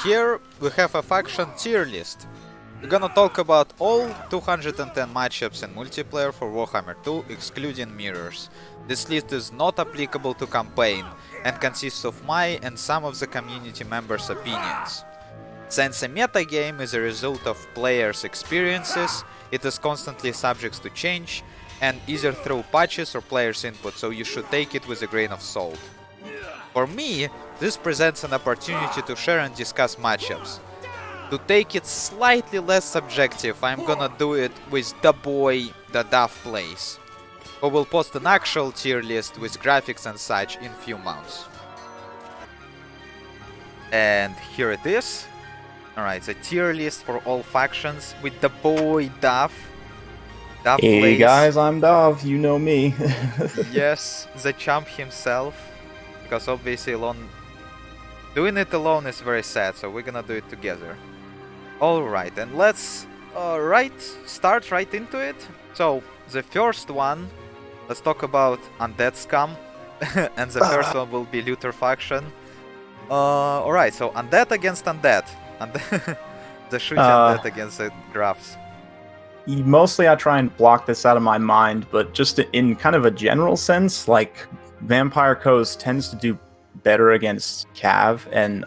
here we have a faction tier list. We're gonna talk about all 210 matchups in multiplayer for Warhammer 2, excluding mirrors. This list is not applicable to campaign, and consists of my and some of the community members' opinions. Since a metagame is a result of players' experiences, it is constantly subject to change, and either through patches or players' input, so you should take it with a grain of salt. For me, this presents an opportunity to share and discuss matchups. To take it slightly less subjective, I'm gonna do it with the boy, the DahvPlays, who will post an actual tier list with graphics and such in few months. And here it is. Alright, the tier list for all factions with the boy DahvPlays. Hey guys, I'm Dav, you know me. Yes, the champ himself. Because obviously doing it alone is very sad, so we're gonna do it together. Alright, and let's start right into it. So, the first one, let's talk about Undead Scum. And the first one will be Looter faction. Alright, so Undead against Undead. The shooting Undead against the Grafs. Mostly I try and block this out of my mind, but just in kind of a general sense, like Vampire Coast tends to do better against Cav, and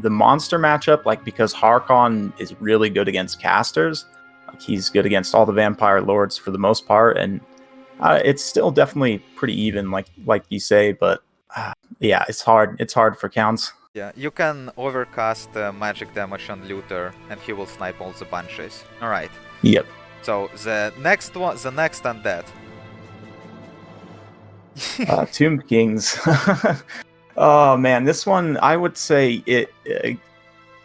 the monster matchup, like because Harkon is really good against casters, like he's good against all the vampire lords for the most part, and it's still definitely pretty even, like you say, but yeah, it's hard for counts. Yeah, you can overcast magic damage on Looter, and he will snipe all the bunches. Alright. Yep. So the next Undead. Tomb Kings. Oh man, this one I would say it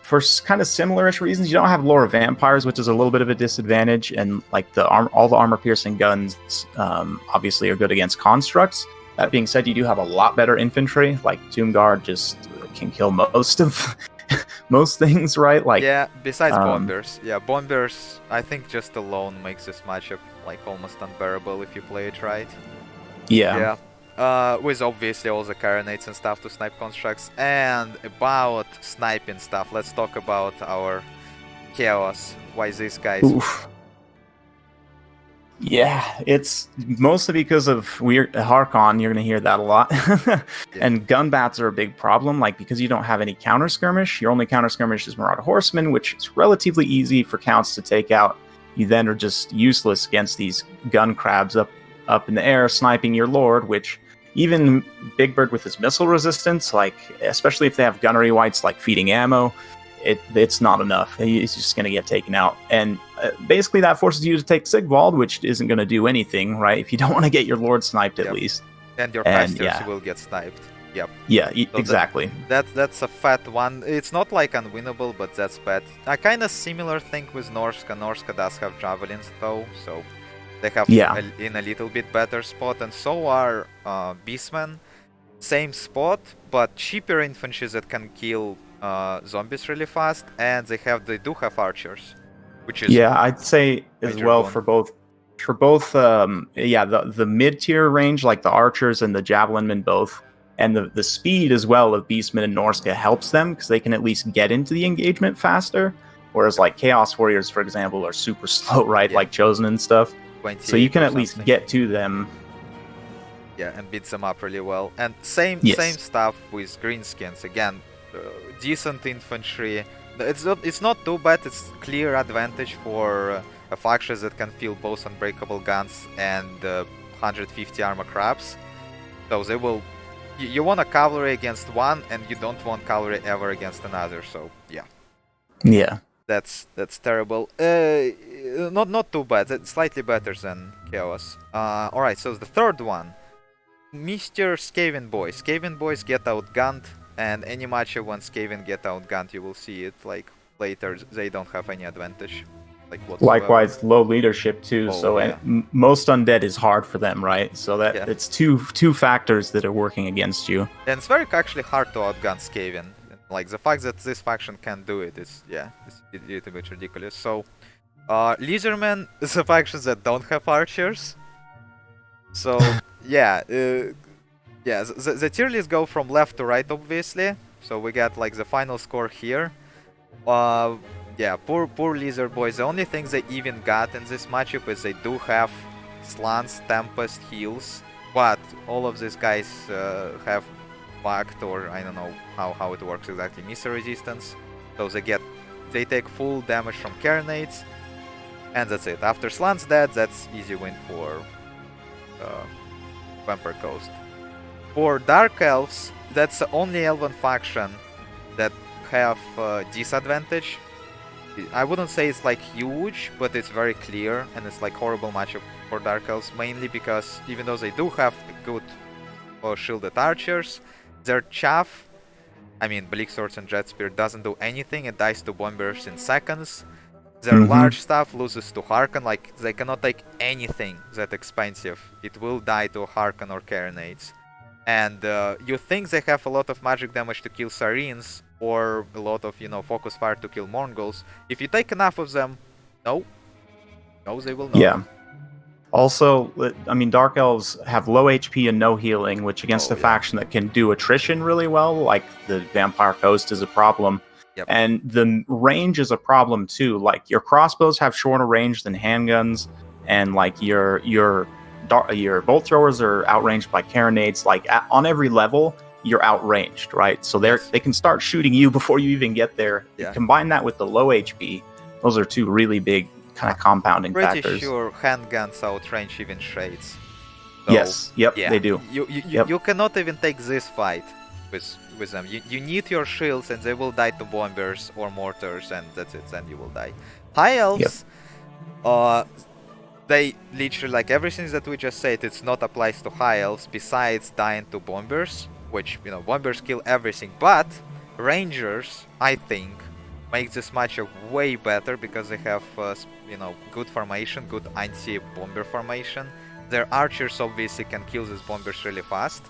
for kind of similar-ish reasons. You don't have lore of vampires, which is a little bit of a disadvantage, and like all the armor-piercing guns obviously are good against constructs. That being said, you do have a lot better infantry. Like Tomb Guard just can kill most things, right? Like besides bombers. Yeah, bombers I think just alone makes this matchup like almost unbearable if you play it right. Yeah. With obviously all the carronates and stuff to snipe constructs. And about sniping stuff, let's talk about our chaos. Why these guys? Oof. Yeah, it's mostly because of weird Harkon. You're gonna hear that a lot. And gun bats are a big problem, like because you don't have any counter skirmish. Your only counter skirmish is Marauder Horsemen, which is relatively easy for counts to take out. You then are just useless against these gun crabs up in the air, sniping your lord, which even Big Bird with his missile resistance, like especially if they have gunnery whites like feeding ammo, it's not enough. He's just going to get taken out. And basically that forces you to take Sigvald, which isn't going to do anything, right? If you don't want to get your lord sniped at least. And your casters will get sniped. Yep. Yeah, so exactly. That's a fat one. It's not like unwinnable, but that's bad. A kind of similar thing with Norsca. Norsca does have javelins though, so they have in a little bit better spot, and so are Beastmen. Same spot, but cheaper infantry that can kill zombies really fast, and they do have archers, which is I'd say as well for both the mid-tier range, like the archers and the javelinmen both, and the speed as well of Beastmen and Norsca helps them because they can at least get into the engagement faster, whereas like Chaos Warriors, for example, are super slow, right? Like Chosen and stuff. So you can at least get to them. Yeah, and beat them up really well. And same stuff with Greenskins. Again, decent infantry. It's not too bad. It's clear advantage for a faction that can field both unbreakable guns and 150 armor crabs. So they will. You want a cavalry against one, and you don't want cavalry ever against another. So yeah. Yeah. That's terrible. Not too bad. It's slightly better than Chaos. Alright, so the third one. Mr. Skaven Boys. Skaven Boys get outgunned, and any matchup when Skaven get outgunned, you will see it like later. They don't have any advantage. Like whatsoever. Likewise, low leadership too. Most undead is hard for them, right? So that it's two factors that are working against you. And it's very actually hard to outgun Skaven. Like the fact that this faction can do it is it's a little bit ridiculous. So Lizardmen is a faction that don't have archers. So the tier list go from left to right obviously. So we got like the final score here. Yeah, poor Lizard boys. The only thing they even got in this matchup is they do have slants, tempest, heals, but all of these guys have bugged, or I don't know how it works exactly, missile resistance. So they take full damage from carronades, and that's it. After slants dead, that's easy win for Vampire Coast. For Dark Elves, that's the only Elven faction that have disadvantage. I wouldn't say it's like huge, but it's very clear, and it's like horrible matchup for Dark Elves, mainly because even though they do have good shielded archers, their chaff, I mean Bleak Swords and Jet Spear, doesn't do anything. It dies to bombers in seconds. Their large stuff loses to Harken, like they cannot take anything that expensive. It will die to Harken or carronades. And you think they have a lot of magic damage to kill Sarines, or a lot of, focus fire to kill Mongols. If you take enough of them, no, they will not. Yeah. Also, I mean, Dark Elves have low HP and no healing, which against a faction that can do attrition really well, like the Vampire Coast, is a problem. Yep. And the range is a problem too. Like your crossbows have shorter range than handguns, and like your bolt throwers are outranged by carronades. Like on every level, you're outranged, right? So they can start shooting you before you even get there. Yeah. Combine that with the low HP; those are two really big kind of compounding factors. Pretty sure handguns outrange even shades. So, yes, yep, they do. You cannot even take this fight with them. You need your shields, and they will die to bombers or mortars, and that's it. Then you will die. High elves, they literally, like everything that we just said, it's not applies to high elves. Besides dying to bombers, which bombers kill everything, but rangers, I think, make this matchup way better because they have good formation, good anti-bomber formation. Their archers obviously can kill these bombers really fast.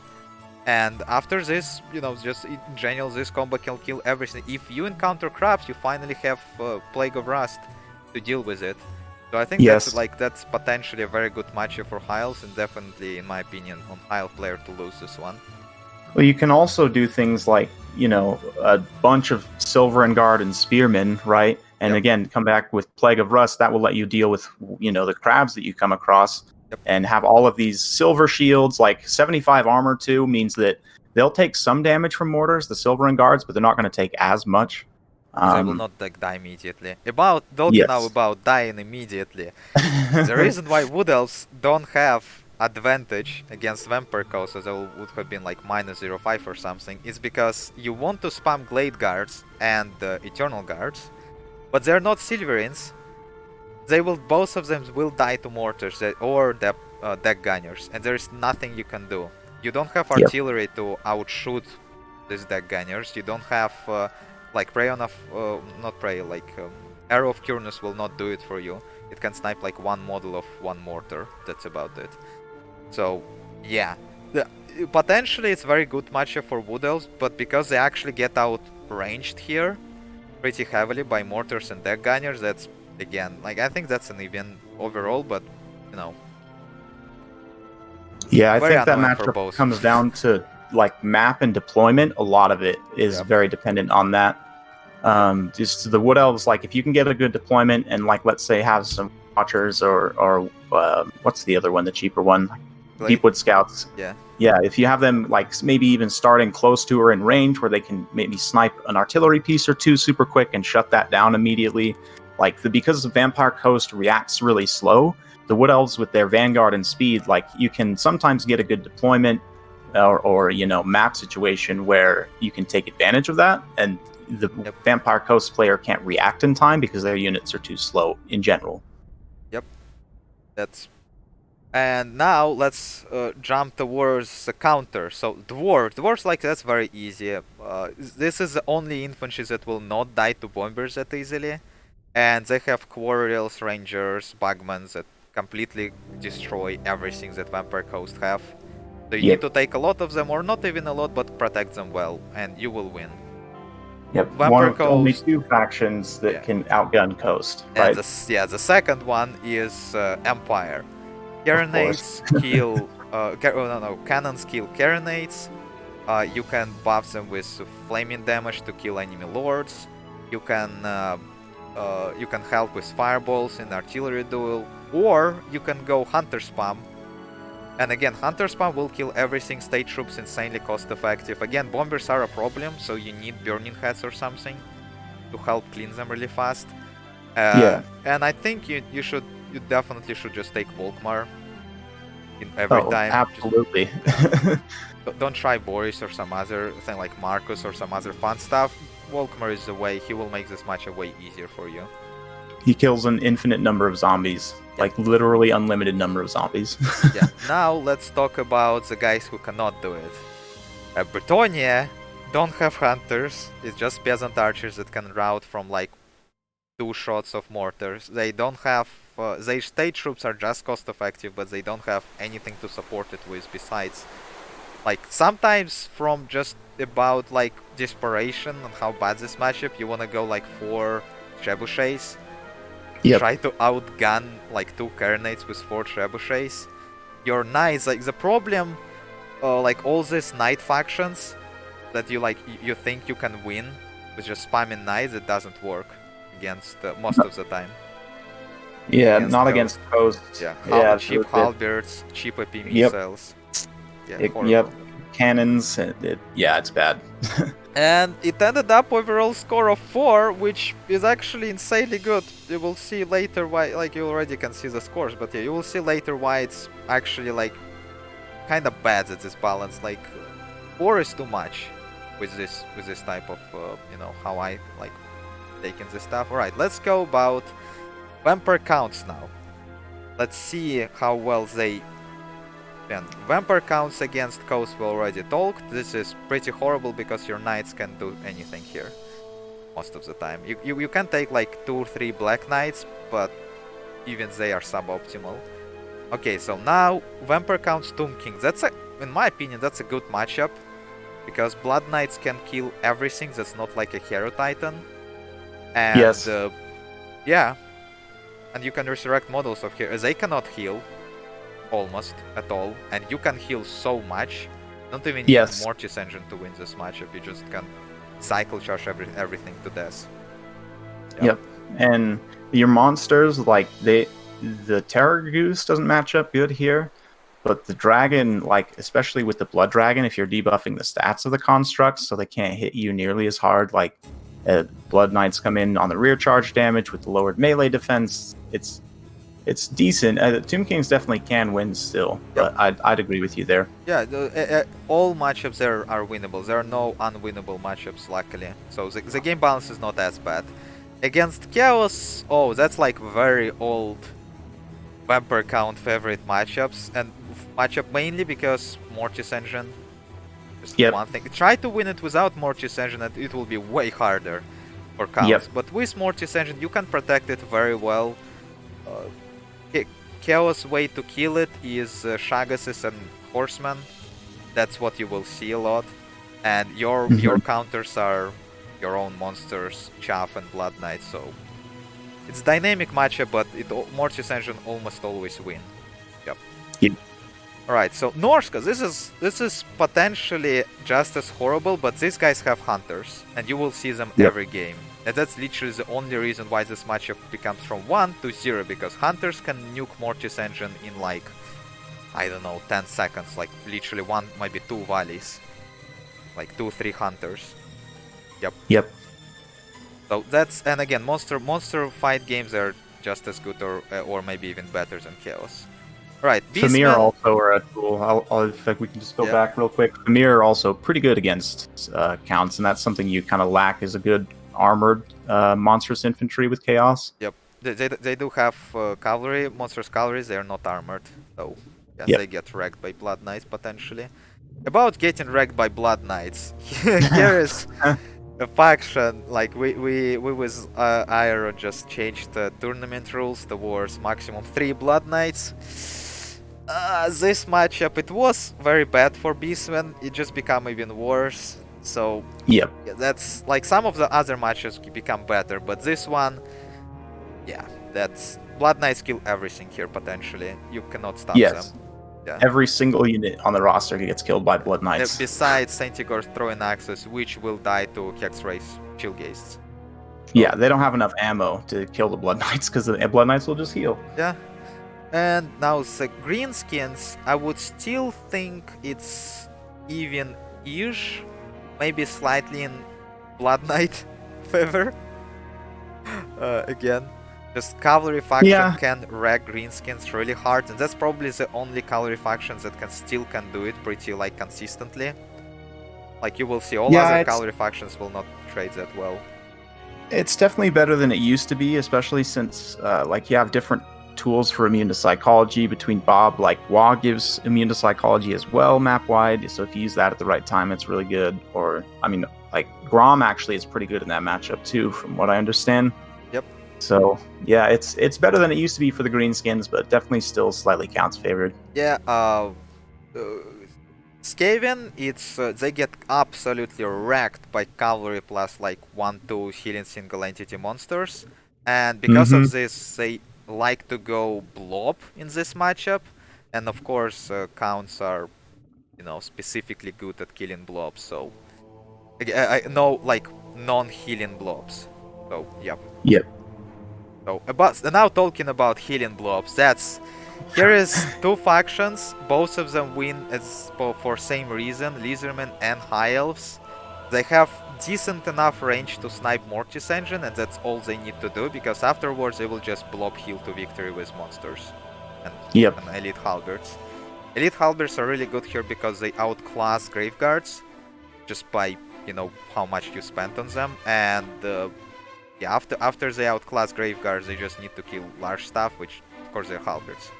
And after this, just in general, this combo can kill everything. If you encounter crabs, you finally have Plague of Rust to deal with it. So I think that's potentially a very good matchup for high elves, and definitely, in my opinion, on high elf player to lose this one. Well, you can also do things like, a bunch of Silver and Guard and Spearmen, right? And again, come back with Plague of Rust. That will let you deal with, the crabs that you come across. And have all of these silver shields, like 75 armor too, means that they'll take some damage from mortars, the Silver and Guards, but they're not going to take as much. They will not die immediately. About dying immediately. The reason why Wood Elves don't have advantage against Vampire Coast, as it would have been like -0.5 or something, is because you want to spam Glade Guards and Eternal Guards, but they're not Silverines. Both of them will die to mortars or deck gunners, and there is nothing you can do. You don't have artillery to outshoot these deck gunners. You don't have Arrow of Cureness will not do it for you. It can snipe like one model of one mortar. That's about it. So yeah, potentially it's very good matchup for Wood Elves, but because they actually get outranged here pretty heavily by mortars and deck gunners, that's again, I think that's an even overall, but yeah, I think that matchup comes down to map and deployment. A lot of it is very dependent on that. Just the Wood Elves, if you can get a good deployment and let's say have some Watchers or what's the other one, the cheaper one, Deepwood Scouts. Yeah, if you have them maybe even starting close to or in range where they can maybe snipe an artillery piece or two super quick and shut that down immediately. Because the Vampire Coast reacts really slow, the Wood Elves with their Vanguard and speed, you can sometimes get a good deployment or map situation where you can take advantage of that, and the Vampire Coast player can't react in time because their units are too slow in general. Yep, and now let's jump towards the counter. So dwarves that's very easy. This is the only infantry that will not die to bombers that easily. And they have Quarrels, Rangers, Bugmans that completely destroy everything that Vampire Coast have. So you need to take a lot of them, or not even a lot, but protect them well, and you will win. Yep, one of only two factions that can outgun Coast, right? And the second one is Empire. Carronades kill... cannons kill Carronades. You can buff them with flaming damage to kill enemy lords. You can help with fireballs in artillery duel, or you can go hunter spam. And again, hunter spam will kill everything. State troops insanely cost effective. Again, bombers are a problem, so you need burning heads or something to help clean them really fast. Yeah. And I think you definitely should just take Volkmar in every time. Absolutely. Don't try Boris or some other thing like Marcus or some other fun stuff. Volkmar is the way. He will make this match way easier for you. He kills an infinite number of zombies, like literally unlimited number of zombies. Yeah. Now let's talk about the guys who cannot do it. Brettonia don't have hunters. It's just peasant archers that can rout from like 2 shots of mortars. They don't have. Their state troops are just cost effective, but they don't have anything to support it with besides. Like sometimes from just about like desperation on how bad this matchup, you wanna go like 4 trebuchets. Yep. Try to outgun like 2 carnates with 4 trebuchets. Your knights, like the problem, like all these knight factions that you think you can win with just spamming knights, it doesn't work against most of the time. Yeah, not against Coast. Yeah, cheap halberds, cheap AP missiles. Yep. Cannons. It's bad. And it ended up overall score of 4, which is actually insanely good. You will see later why, like you already can see the scores, but yeah, you will see later why it's actually like kind of bad at this balance. Like 4 is too much with this type of how I like taking this stuff. All right, let's go about vampire counts now. Let's see how well they. And vampire counts against Coast we already talked. This is pretty horrible because your knights can do anything here most of the time. You can take like 2 or 3 black knights, but even they are suboptimal. Okay, so now vampire counts Tomb King. In my opinion, that's a good matchup because blood knights can kill everything that's not like a hero titan. And yes. And you can resurrect models of heroes. They cannot heal almost at all, and you can heal so much. Don't even need Mortis Engine to win this matchup. You just can cycle charge everything to death. Yep. And your monsters, like the Terror Goose doesn't match up good here, but the dragon, like especially with the Blood Dragon, if you're debuffing the stats of the constructs so they can't hit you nearly as hard, like Blood Knights come in on the rear charge damage with the lowered melee defense, it's decent. Tomb Kings definitely can win still, but I'd agree with you there. Yeah, all matchups there are winnable. There are no unwinnable matchups, luckily. So the game balance is not as bad. Against Chaos, that's like very old vampire count favorite matchups, and matchup mainly because Mortis Engine. Just one thing. Try to win it without Mortis Engine, and it will be way harder for counts. But with Mortis Engine, you can protect it very well. Chaos way to kill it is Shagases and Horsemen. That's what you will see a lot. And your counters are your own monsters, Chaff and Blood Knight. So it's dynamic matchup, but Mortis Engine almost always win. Yep. Alright, so Norsca, this is potentially just as horrible, but these guys have hunters, and you will see them every game. And that's literally the only reason why this matchup becomes from 1 to 0, because hunters can nuke Mortis Engine in like, I don't know, 10 seconds, like literally 1, maybe 2 valleys. Like 2-3 hunters. Yep. So that's, and again, monster fight games are just as good or maybe even better than Chaos. Right, Famir also are a tool. If we can just go back real quick. Famir are also pretty good against counts, and that's something you kind of lack is a good armored monstrous infantry with Chaos. Yep, they do have cavalry, monstrous cavalry. They are not armored, so they get wrecked by Blood Knights potentially. About getting wrecked by Blood Knights, here is a faction like we with Iron just changed the tournament rules towards maximum 3 Blood Knights. This matchup, it was very bad for Beastmen. It just become even worse. So that's like some of the other matches become better, but this one, that's Blood Knights kill everything here potentially. You cannot stop them. Yeah. Every single unit on the roster gets killed by Blood Knights. Besides Sentigor's throwing axes, which will die to Hex Race Chill Ghasts. Yeah, they don't have enough ammo to kill the Blood Knights because the Blood Knights will just heal. Yeah. And now the Greenskins, I would still think it's even-ish, maybe slightly in Blood Knight favor. Again, just cavalry faction can wreck Greenskins really hard, and that's probably the only cavalry faction that can do it pretty like consistently. Like you will see, all other cavalry factions will not trade that well. It's definitely better than it used to be, especially since like you have different tools for immune to psychology between Bob. Like Wa gives immune to psychology as well map wide, so if you use that at the right time, it's really good. Or I mean, like Grom actually is pretty good in that matchup too, from what I understand. Yep. So yeah, it's better than it used to be for the Greenskins, but definitely still slightly counts favored. Yeah. Skaven, they get absolutely wrecked by cavalry plus like 1-2 healing single entity monsters, and because of this, they like to go blob in this matchup, and of course, counts are, specifically good at killing blobs. So I know like non-healing blobs. So yep. Yep. So but now talking about healing blobs, here is two factions, both of them win for same reason, Lizardmen and High Elves. They have decent enough range to snipe Mortis Engine, and that's all they need to do, because afterwards they will just blob heal to victory with monsters and Elite Halberds. Elite Halberds are really good here because they outclass Graveguards just by, how much you spent on them, and yeah, after they outclass Graveguards, they just need to kill large stuff, which of course they're Halberds.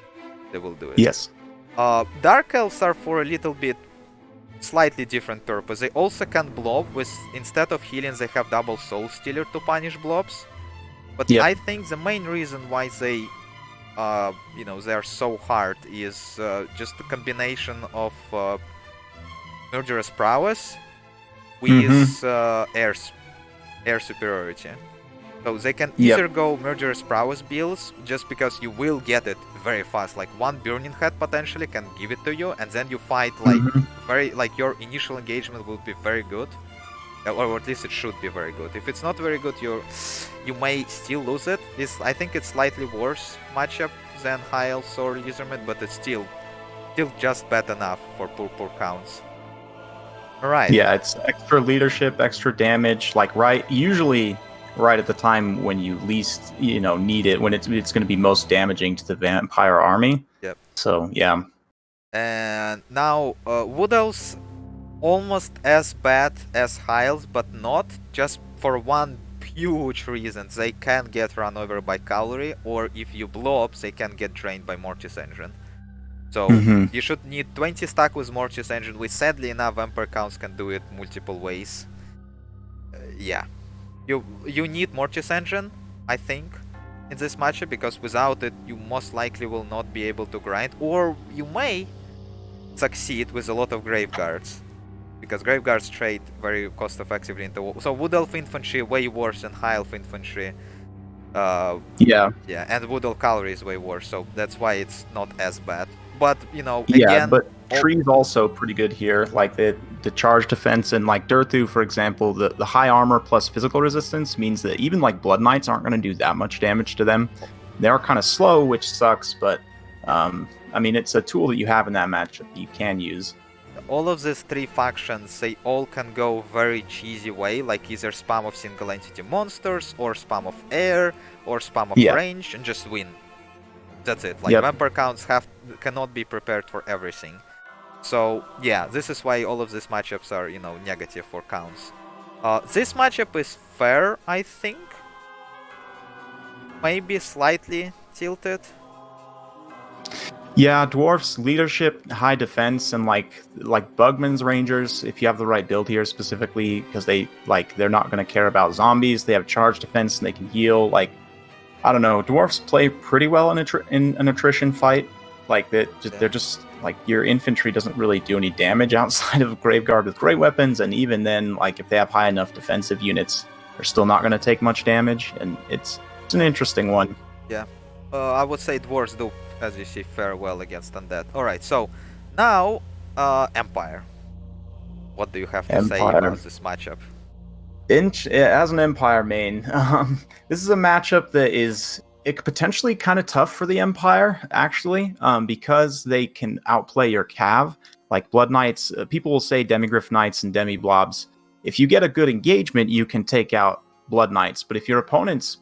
They will do it. Yes. Dark Elves are for a little bit slightly different purpose. They also can blob with, instead of healing, they have double Soul Stealer to punish blobs. But I think the main reason why they, they are so hard is just the combination of Murderous Prowess with air superiority. So they can either go Murderous Prowess builds, just because you will get it very fast. Like one Burning Head potentially can give it to you, and then you fight like your initial engagement will be very good, or at least it should be very good. If it's not very good, you may still lose it. I think it's slightly worse matchup than High Elves or Lizardmen, but it's still just bad enough for poor counts. Alright. Yeah, it's extra leadership, extra damage, like usually right at the time when you least, need it, when it's going to be most damaging to the vampire army. Yep. So, yeah. And now, Wood Elves almost as bad as High Elves, but not, just for one huge reason. They can get run over by cavalry, or if you blow up, they can get drained by Mortis Engine. So you should need 20 stack with Mortis Engine, which sadly enough Vampire counts can do it multiple ways. Yeah. You need Mortis Engine, I think, in this matchup, because without it you most likely will not be able to grind, or you may succeed with a lot of Graveguards, because Graveguards trade very cost effectively into... So Wood Elf Infantry way worse than High Elf Infantry. Yeah, and Wood Elf Cavalry is way worse, so that's why it's not as bad. But, again... but Tree's also pretty good here, like the charge defense, and like Durthu, for example, the high armor plus physical resistance means that even like Blood Knights aren't going to do that much damage to them. They are kind of slow, which sucks, but I mean, it's a tool that you have in that matchup that you can use. All of these three factions, they all can go very cheesy way, like either spam of single entity monsters, or spam of air, or spam of range, and just win. That's it. Like Vampire counts cannot be prepared for everything. So yeah, this is why all of these matchups are, negative for counts. This matchup is fair, I think. Maybe slightly tilted. Yeah, Dwarfs leadership, high defense, and like Bugman's Rangers, if you have the right build here specifically, because they're not going to care about zombies. They have charge defense and they can heal. Like, I don't know, Dwarfs play pretty well in an attrition fight. Like they're just like, your infantry doesn't really do any damage outside of Graveguard with great weapons, and even then, like if they have high enough defensive units, they're still not going to take much damage, and it's an interesting one. Yeah, I would say Dwarves do, as you see, fare well against Undead. Alright, so now Empire. What do you have to say about this matchup? As an Empire main, this is a matchup that is potentially kind of tough for the Empire, actually, because they can outplay your Cav. Like Blood Knights, people will say Demigryph Knights and Demi Blobs. If you get a good engagement, you can take out Blood Knights. But if your opponent's,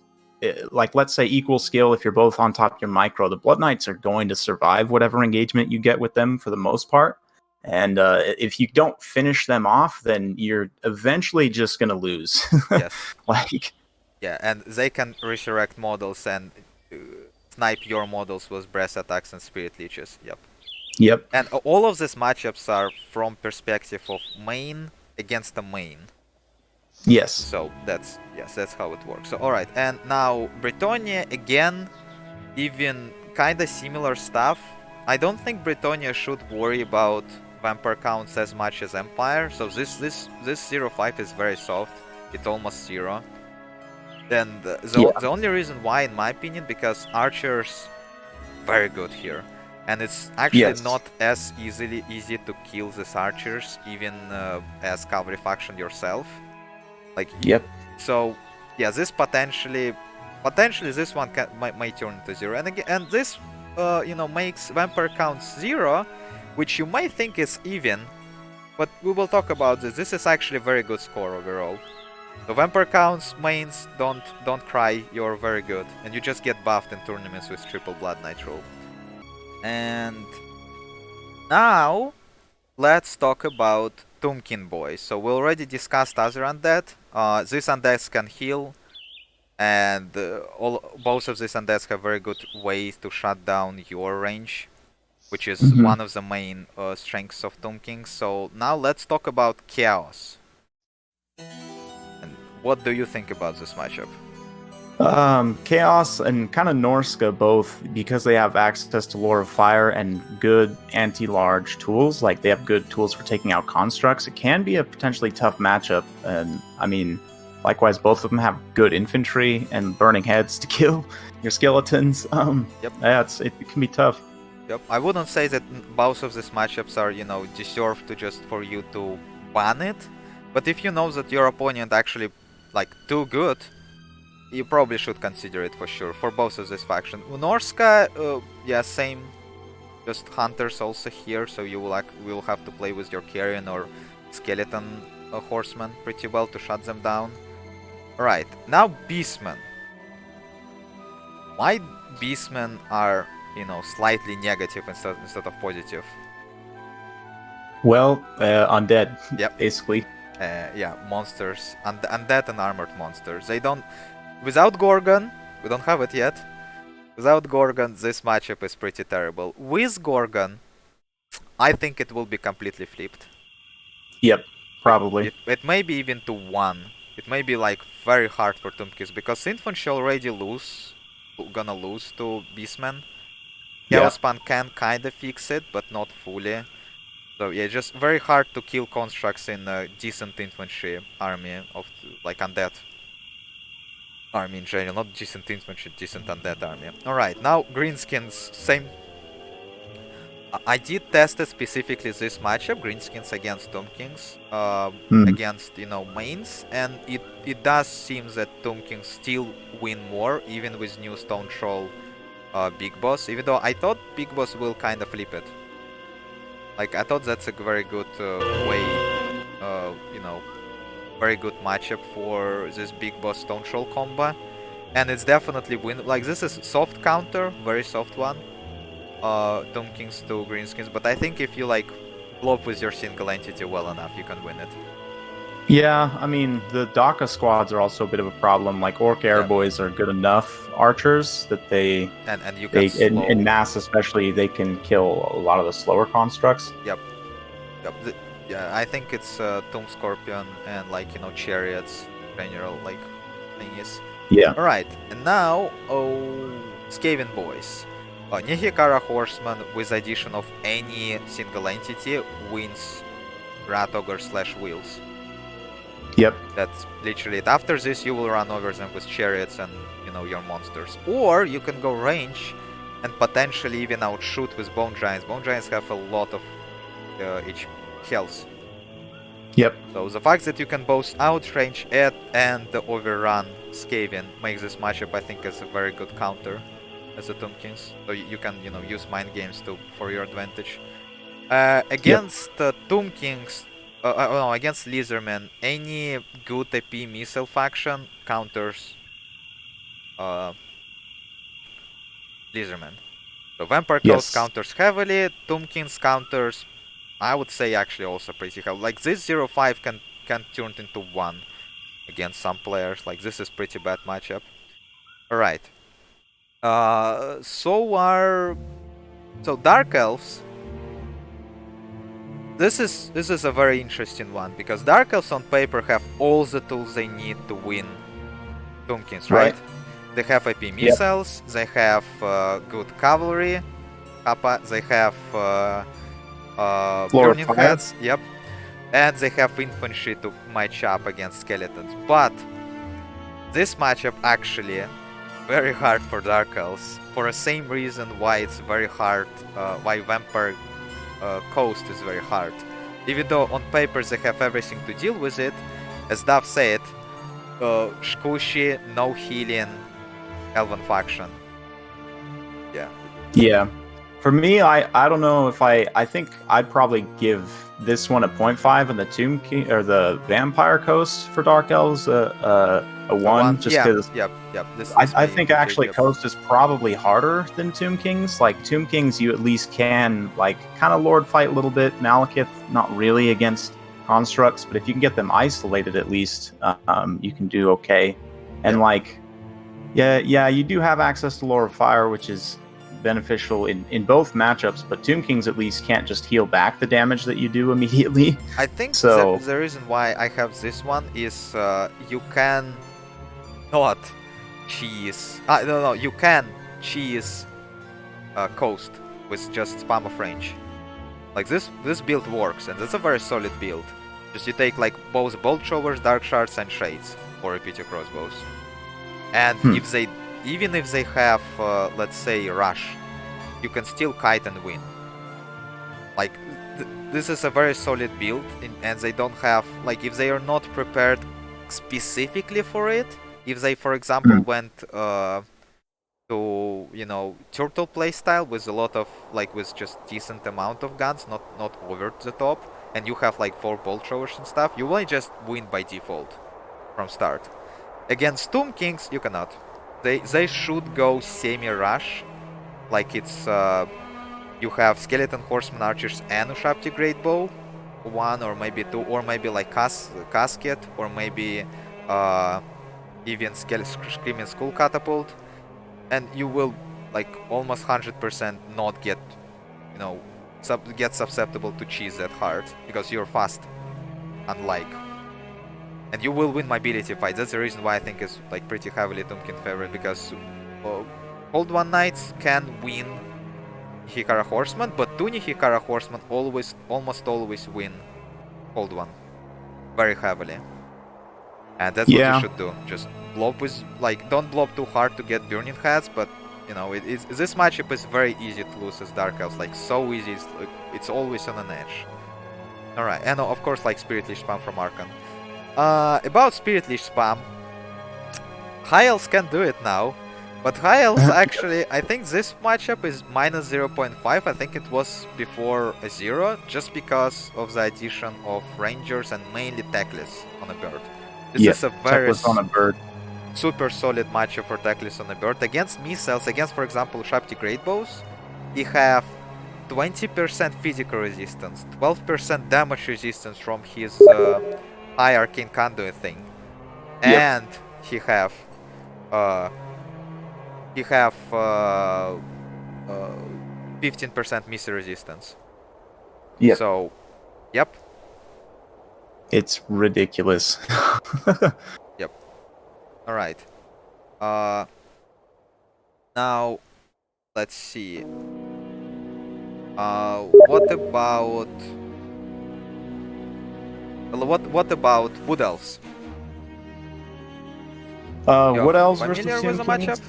like let's say equal skill, if you're both on top of your micro, the Blood Knights are going to survive whatever engagement you get with them for the most part. And if you don't finish them off, then you're eventually just going to lose. Yes. Like, yeah, and they can resurrect models and snipe your models with breath attacks and spirit leeches. Yep. Yep. And all of these matchups are from perspective of main against the main. Yes. So that's how it works. So all right, and now Brettonia again, even kind of similar stuff. I don't think Brettonia should worry about vampire counts as much as Empire. So this 0-5 is very soft. It's almost 0. And the only reason why, in my opinion, because archers very good here, and it's actually not as easy to kill these archers even as cavalry faction yourself. Like So yeah, this potentially this one might turn into 0, and again, and this makes vampire counts 0, which you might think is even, but we will talk about this. This is actually a very good score overall. So vampire counts mains, don't cry, you're very good, and you just get buffed in tournaments with triple blood knight rule. And now let's talk about Tombkin boys. So we already discussed other undead. These undeads can heal, and both of these undeads have very good ways to shut down your range, which is one of the main strengths of Tombkins. So now let's talk about chaos. And what do you think about this matchup? Chaos and kind of Norsca both, because they have access to Lore of Fire and good anti-large tools, like they have good tools for taking out constructs, it can be a potentially tough matchup. And I mean, likewise, both of them have good infantry and burning heads to kill your skeletons. Yeah, it can be tough. Yep, I wouldn't say that both of these matchups are, deserved to just for you to ban it, but if you know that your opponent actually like too good, you probably should consider it for sure, for both of these factions. Norsca, yeah, same. Just hunters also here, so you will have to play with your carrion or skeleton horseman pretty well to shut them down. Alright, now Beastmen. Why Beastmen are, slightly negative instead of positive? Well, undead, basically. Yeah, monsters, undead and armored monsters. They don't... Without Gorgon, we don't have it yet. Without Gorgon, this matchup is pretty terrible. With Gorgon, I think it will be completely flipped. Yep, probably. It may be even to 1. It may be like very hard for Tombkins, because infantry already gonna lose to Beastmen. Chaospan can kinda fix it, but not fully. So yeah, just very hard to kill constructs in a decent infantry army of like undead army in general, not decent infantry, decent undead army. Alright, now Greenskins, same. I did test it specifically this matchup, Greenskins against Tombkins, against, mains, and it does seem that Tombkins still win more, even with new Stone Troll Big Boss, even though I thought Big Boss will kind of flip it. Like, I thought that's a very good way, very good matchup for this Big Boss Stone Troll combo. And it's definitely win. Like, this is soft counter, very soft one. Tombkins to Greenskins, but I think if you, like, blow up with your single entity well enough, you can win it. Yeah, I mean, the DACA squads are also a bit of a problem. Like, Orc Air Boys are good enough archers that they... And you can in mass especially, they can kill a lot of the slower constructs. Yep. Yeah, I think it's Tomb Scorpion and, like, Chariots, general, like, thingies. Yeah. Alright, and now, Skaven Boys. Nihikara Horseman with addition of any single entity wins Rat Ogre / Wheels. Yep. That's literally it. After this, you will run over them with chariots and, your monsters. Or you can go range and potentially even outshoot with Bone Giants. Bone Giants have a lot of health. Yep. So the fact that you can both outrange it and overrun Skaven makes this matchup, I think, as a very good counter as a Tomb Kings. So you can, use mind games for your advantage. Against Tomb Kings, no, against Lizardmen, any good AP missile faction counters Lizardmen. So Vampire Coast Yes. counters heavily, Tomb Kings counters, I would say actually also pretty heavy. Like this 0-5 can turn into 1 against some players. Like this is pretty bad matchup. Alright. So Dark Elves. This is a very interesting one because Dark Elves on paper have all the tools they need to win Tomb Kings, right? They have AP missiles, they have good cavalry, they have burning heads, and they have infantry to match up against skeletons. But this matchup actually very hard for Dark Elves for the same reason why it's very hard, why Vampire Coast is very hard. Even though on paper they have everything to deal with it, as Dav said, squishy, no healing, Elven faction. Yeah. For me, I don't know if I think I'd probably give this one a 0.5 and the Tomb King or the Vampire Coast for Dark Elves a 1 just because I think actually Coast is probably harder than Tomb Kings. Like Tomb Kings you at least can like kind of lord fight a little bit. Malekith not really against constructs, but if you can get them isolated at least you can do okay. And like you do have access to Lore of Fire, which is beneficial in both matchups, but Tomb Kings at least can't just heal back the damage that you do immediately. I think the reason why I have this one is you can not cheese. You can cheese Coast with just spam of range. Like this build works, and it's a very solid build. Just you take like both bolt throwers, dark shards, and shades for repeater crossbows. And even if they have, let's say, rush, you can still kite and win. Like, this is a very solid build, and they don't have, like, if they are not prepared specifically for it, if they, for example, went to, turtle playstyle with a lot of, like, with just decent amount of guns, not over the top, and you have, like, 4 bolt throwers and stuff, you will just win by default from start. Against Tomb Kings, you cannot. They should go semi-rush, like it's you have Skeleton Horseman Archers and Ushapti Great Bow, 1 or maybe 2, or maybe like Casket, or maybe even Screaming Skull Catapult, and you will like almost 100% not get, get susceptible to cheese that hard because you're fast, unlike. And you will win mobility fights. That's the reason why I think it's like pretty heavily Tomb King favorite, because Cold One Knights can win Hikara Horseman, but 2 Hikara Horseman almost always win Cold One very heavily. And that's what you should do. Just blob with, like, don't blob too hard to get burning heads, but this matchup is very easy to lose as Dark Elves, like so easy, it's always on an edge. Alright, and of course like Spirit Leash spam from Archon. About Spirit Leash spam, High Elves can do it now, but High Elves actually, I think this matchup is minus 0.5, I think it was before a 0, just because of the addition of Rangers and mainly Teclis on a bird. This is a very on a bird. Super solid matchup for Teclis on a bird. Against missiles, against for example Shapti Great Bows, he have 20% physical resistance, 12% damage resistance from his high arcane conduit thing, and he have 15% missile resistance. So, it's ridiculous. All right. Now, let's see. What about Wood Elves? Wood Elves versus familiar with the matchup?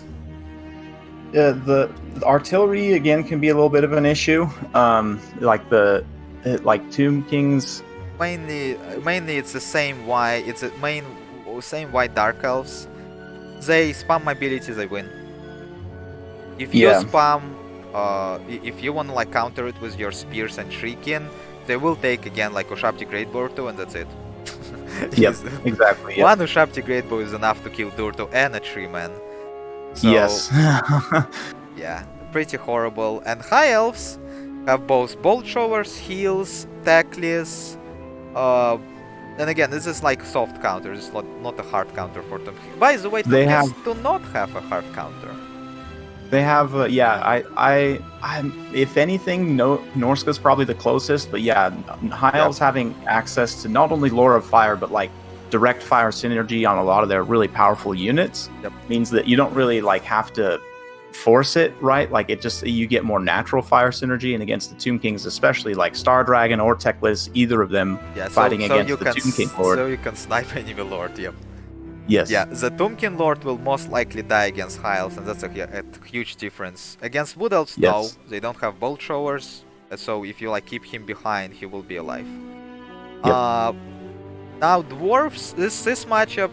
The artillery again can be a little bit of an issue. Like Tomb Kings mainly it's the same why it's the same why Dark Elves. They spam abilities, they win. If you Yeah. spam, if you wanna like counter it with your spears and shrieking, they will take again like Ushapti Great Durto and that's it. Yep. Exactly. Yep. One Ushapti Great Bow is enough to kill Durto and a tree man. So, Yes. yeah, pretty horrible. And High Elves have both Bolt Showers, Heals, Tackles, and again, this is like soft counter, it's not a hard counter for them. By the way, They Tomkins have- do not have a hard counter. They have, if anything, Norsca's probably the closest, but yeah, High Elves having access to not only Lore of Fire, but like direct fire synergy on a lot of their really powerful units means that you don't really like have to force it, right? Like it just, you get more natural fire synergy, and against the Tomb Kings, especially like Star Dragon or Teclis, either of them fighting against the Tomb King Lord. So you can snipe enemy Lord, yep. Yes. Yeah, the Tomb King Lord will most likely die against High Elves, and that's a huge difference. Against Wood Elves, no, they don't have Bolt Showers, so if you like keep him behind, he will be alive. Yep. Now Dwarfs, this matchup,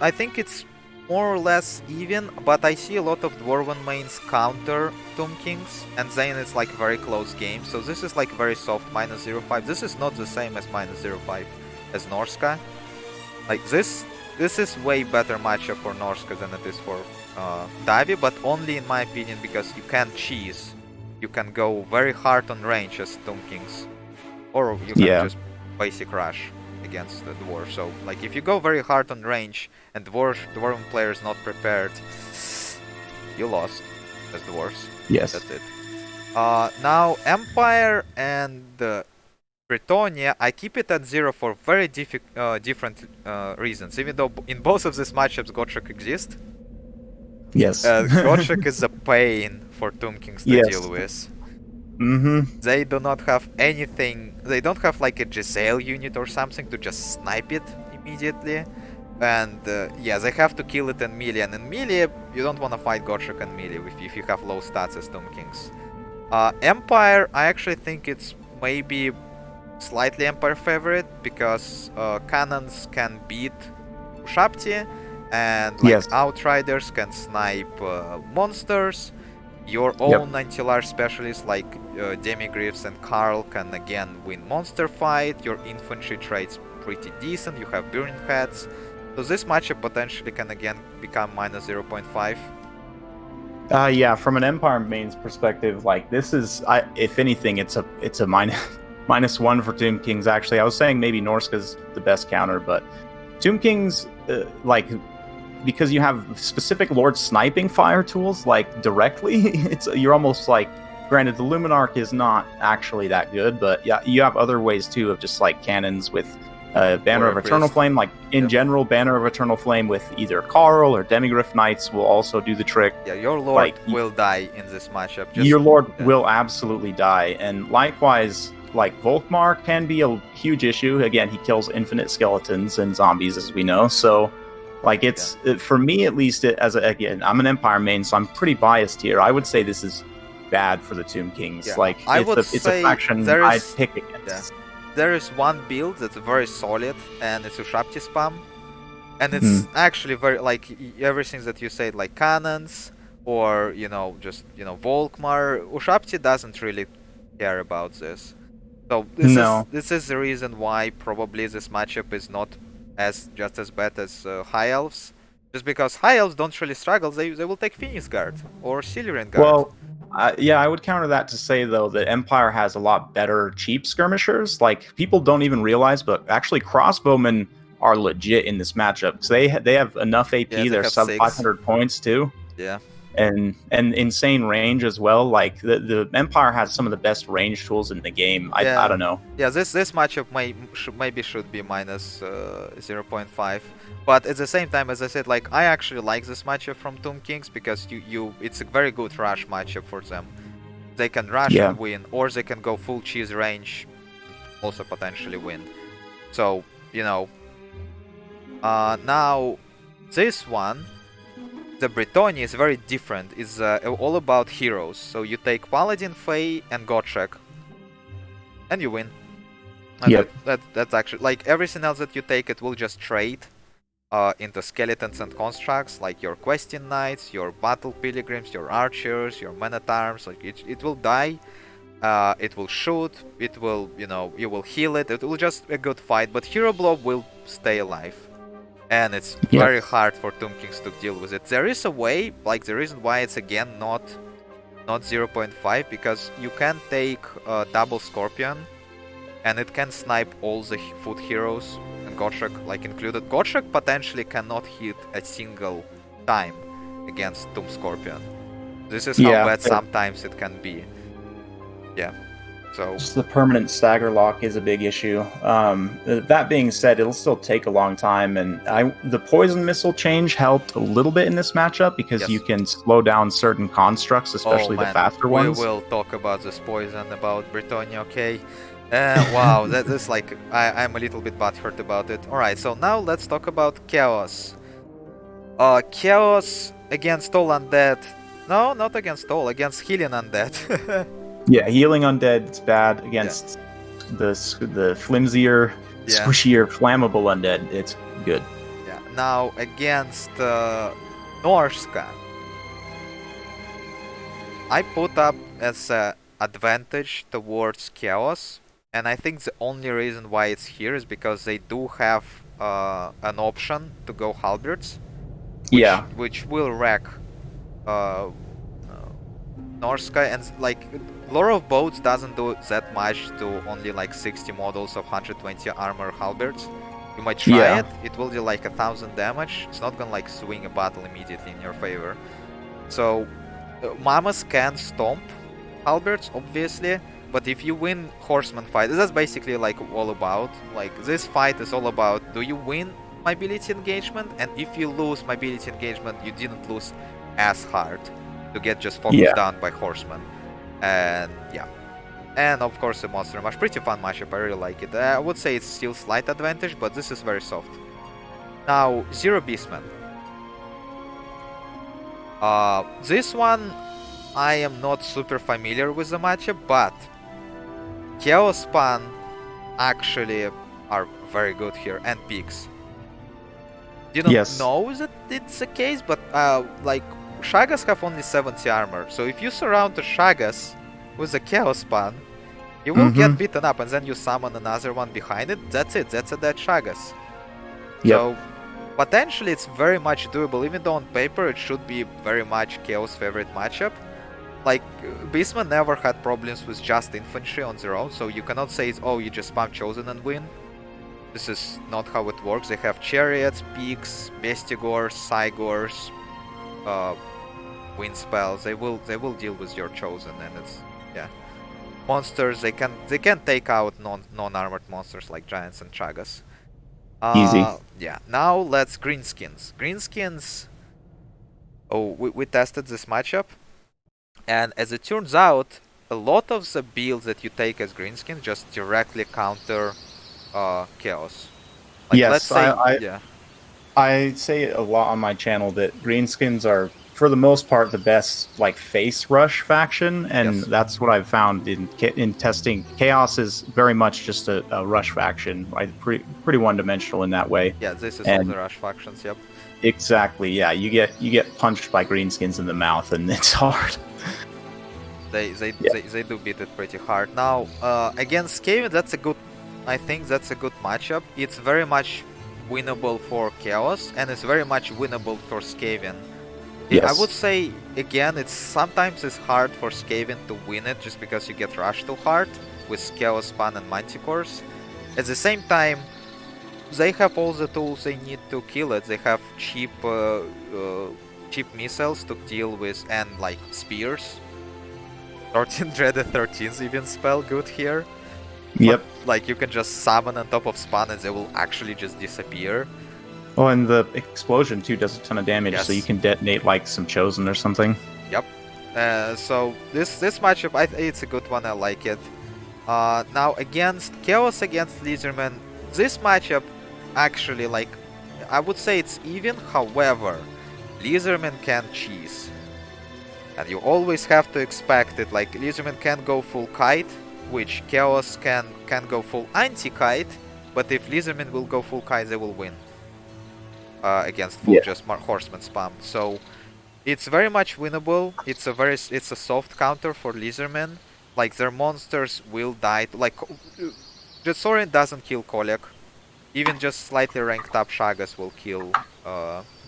I think it's more or less even, but I see a lot of Dwarven mains counter Tomb Kings, and then it's like very close game. So this is like very soft -0.5. This is not the same as -0.5 as Norsca. Like this is way better matchup for Norsca than it is for Davi, but only in my opinion because you can cheese. You can go very hard on range as Tomb Kings, or you can just basic rush against the Dwarf. So like if you go very hard on range and Dwarven player is not prepared, you lost as Dwarves. Yes. That's it. Now Empire and Brettonia, I keep it at 0 for very different reasons. Even though in both of these matchups Gotrek exists. Yes. Gotrek is a pain for Tomb Kings to deal with. They do not have anything, they don't have like a Giselle unit or something to just snipe it immediately. And yeah, they have to kill it in melee, and in melee you don't want to fight Gotrek in melee if you have low stats as Tomb Kings. Empire, I actually think it's maybe slightly Empire favorite because cannons can beat Ushapti, and like Outriders can snipe monsters. Your own anti-large specialists like Demigriffs and Karl can again win monster fight. Your infantry trade's pretty decent. You have Burning Heads. So this matchup potentially can again become -0.5. Yeah, from an Empire main's perspective, like this is, if anything, it's a -1 for Tomb Kings. Actually, I was saying maybe Norsca's the best counter, but Tomb Kings, like, because you have specific Lord sniping fire tools, like directly, you're almost like, granted the Luminarch is not actually that good, but yeah, you have other ways too of just like cannons with Banner of Eternal Flame. Like in general, Banner of Eternal Flame with either Karl or Demigriff Knights will also do the trick. Yeah, your Lord will die in this matchup. Your Lord will absolutely die, and likewise, like Volkmar can be a huge issue. Again, he kills infinite skeletons and zombies, as we know. So, like, it's for me at least. Again, I'm an Empire main, so I'm pretty biased here. I would say this is bad for the Tomb Kings. Yeah. Like, it's a faction I'd pick against. There is one build that's very solid, and it's Ushapti spam, and it's actually very like everything that you said, like cannons or Volkmar. Ushapti doesn't really care about this. So this is the reason why probably this matchup is not just as bad as High Elves. Just because High Elves don't really struggle, they will take Phoenix Guard or Silurian Guard. Well, yeah, I would counter that to say though that Empire has a lot better cheap skirmishers. Like people don't even realize, but actually crossbowmen are legit in this matchup because they have enough AP. They're sub 500 points too. Yeah. And insane range as well. Like the Empire has some of the best range tools in the game. I don't know. Yeah, this matchup maybe should be -0.5, but at the same time, as I said, like I actually like this matchup from Tomb Kings because it's a very good rush matchup for them. They can rush and win, or they can go full cheese range, also potentially win. So now this one. The Brettonia is very different. It's all about heroes. So you take Paladin, Fae, and Gotrek, and you win. And Yep. that's actually like everything else that you take, it will just trade into skeletons and constructs, like your questing knights, your battle pilgrims, your archers, your men at arms. Like it will die, it will shoot, it will, you know, you will heal it. It will just a good fight. But Hero Blob will stay alive, and it's Yep. very hard for Tomb Kings to deal with it. There is a way, like the reason why it's again not 0.5, because you can take double Scorpion, and it can snipe all the foot heroes, and Gotrek like included. Gotrek potentially cannot hit a single time against Tomb Scorpion. This is how bad sometimes it can be. Yeah. So just the permanent stagger lock is a big issue. That being said, it'll still take a long time, and the poison missile change helped a little bit in this matchup because you can slow down certain constructs, especially the faster ones. We will talk about this poison about Brettonia, okay? Wow, that is like I'm a little bit butthurt about it. All right, so now let's talk about Chaos. Chaos against all undead. No, not against all, against healing undead. Yeah, healing undead is bad against the flimsier, squishier, flammable undead. It's good. Yeah. Now against Norsca, I put up as an advantage towards Chaos, and I think the only reason why it's here is because they do have an option to go halberds, which will wreck Norsca, and like Lore of Boats doesn't do that much to only like 60 models of 120 armor halberds. You might try it, it will do like 1000 damage. It's not gonna like swing a battle immediately in your favor. So Mamas can stomp halberds, obviously, but if you win horseman fight, that's basically like all about. Like this fight is all about, do you win mobility engagement? And if you lose mobility engagement, you didn't lose as hard to get just focused down by horsemen. And and of course the monster mash, pretty fun matchup. I really like it. I would say it's still slight advantage, but this is very soft. Now Zero Beastmen. This one I am not super familiar with the matchup, but Chaos Span actually are very good here, and Pigs. Didn't know that it's the case, but like Shagas have only 70 armor, so if you surround the Shagas with a Chaos Span, you will get beaten up, and then you summon another one behind it. That's it, that's a dead Shagas. So potentially it's very much doable, even though on paper it should be very much Chaos' favorite matchup. Like, Beastmen never had problems with just infantry on their own, so you cannot say, oh, you just spam Chosen and win. This is not how it works. They have Chariots, Pigs, Bestigors, Cygors, wind spells. They will deal with your Chosen, and it's monsters. They can take out non-armored monsters like giants and chagas. Easy. Yeah. Now let's Greenskins. Greenskins. Oh, we tested this matchup, and as it turns out, a lot of the builds that you take as Greenskins just directly counter Chaos. Like, let's say, I say a lot on my channel that Greenskins are, for the most part, the best like face rush faction, and that's what I've found in testing. Chaos is very much just a rush faction, right? Pretty one-dimensional in that way. Yeah, this is all the rush factions. Yep. Exactly. Yeah, you get punched by Greenskins in the mouth, and it's hard. They do beat it pretty hard. Now against Skaven, I think that's a good matchup. It's very much winnable for Chaos, and it's very much winnable for Skaven. I would say, again, sometimes it's hard for Skaven to win it just because you get rushed too hard with Chaos Span and Manticores. At the same time, they have all the tools they need to kill it. They have cheap missiles to deal with, and like spears. 13 Dreaded 13's even spell good here. Yep. But, like, you can just summon on top of spawn and they will actually just disappear. Oh, and the explosion too does a ton of damage, so you can detonate like some Chosen or something. Yep. So this matchup, it's a good one. I like it. Now against Chaos against Lizardmen, this matchup actually, like, I would say it's even. However, Lizardmen can cheese, and you always have to expect it. Like, Lizardmen can go full kite, which Chaos can go full anti-kite, but if Lizardmen will go full kite, they will win against full just horseman spam. So it's very much winnable. It's a soft counter for Lizardmen. Like their monsters will die. Like Jetsorian doesn't kill Kolek. Even just slightly ranked up Shagas will kill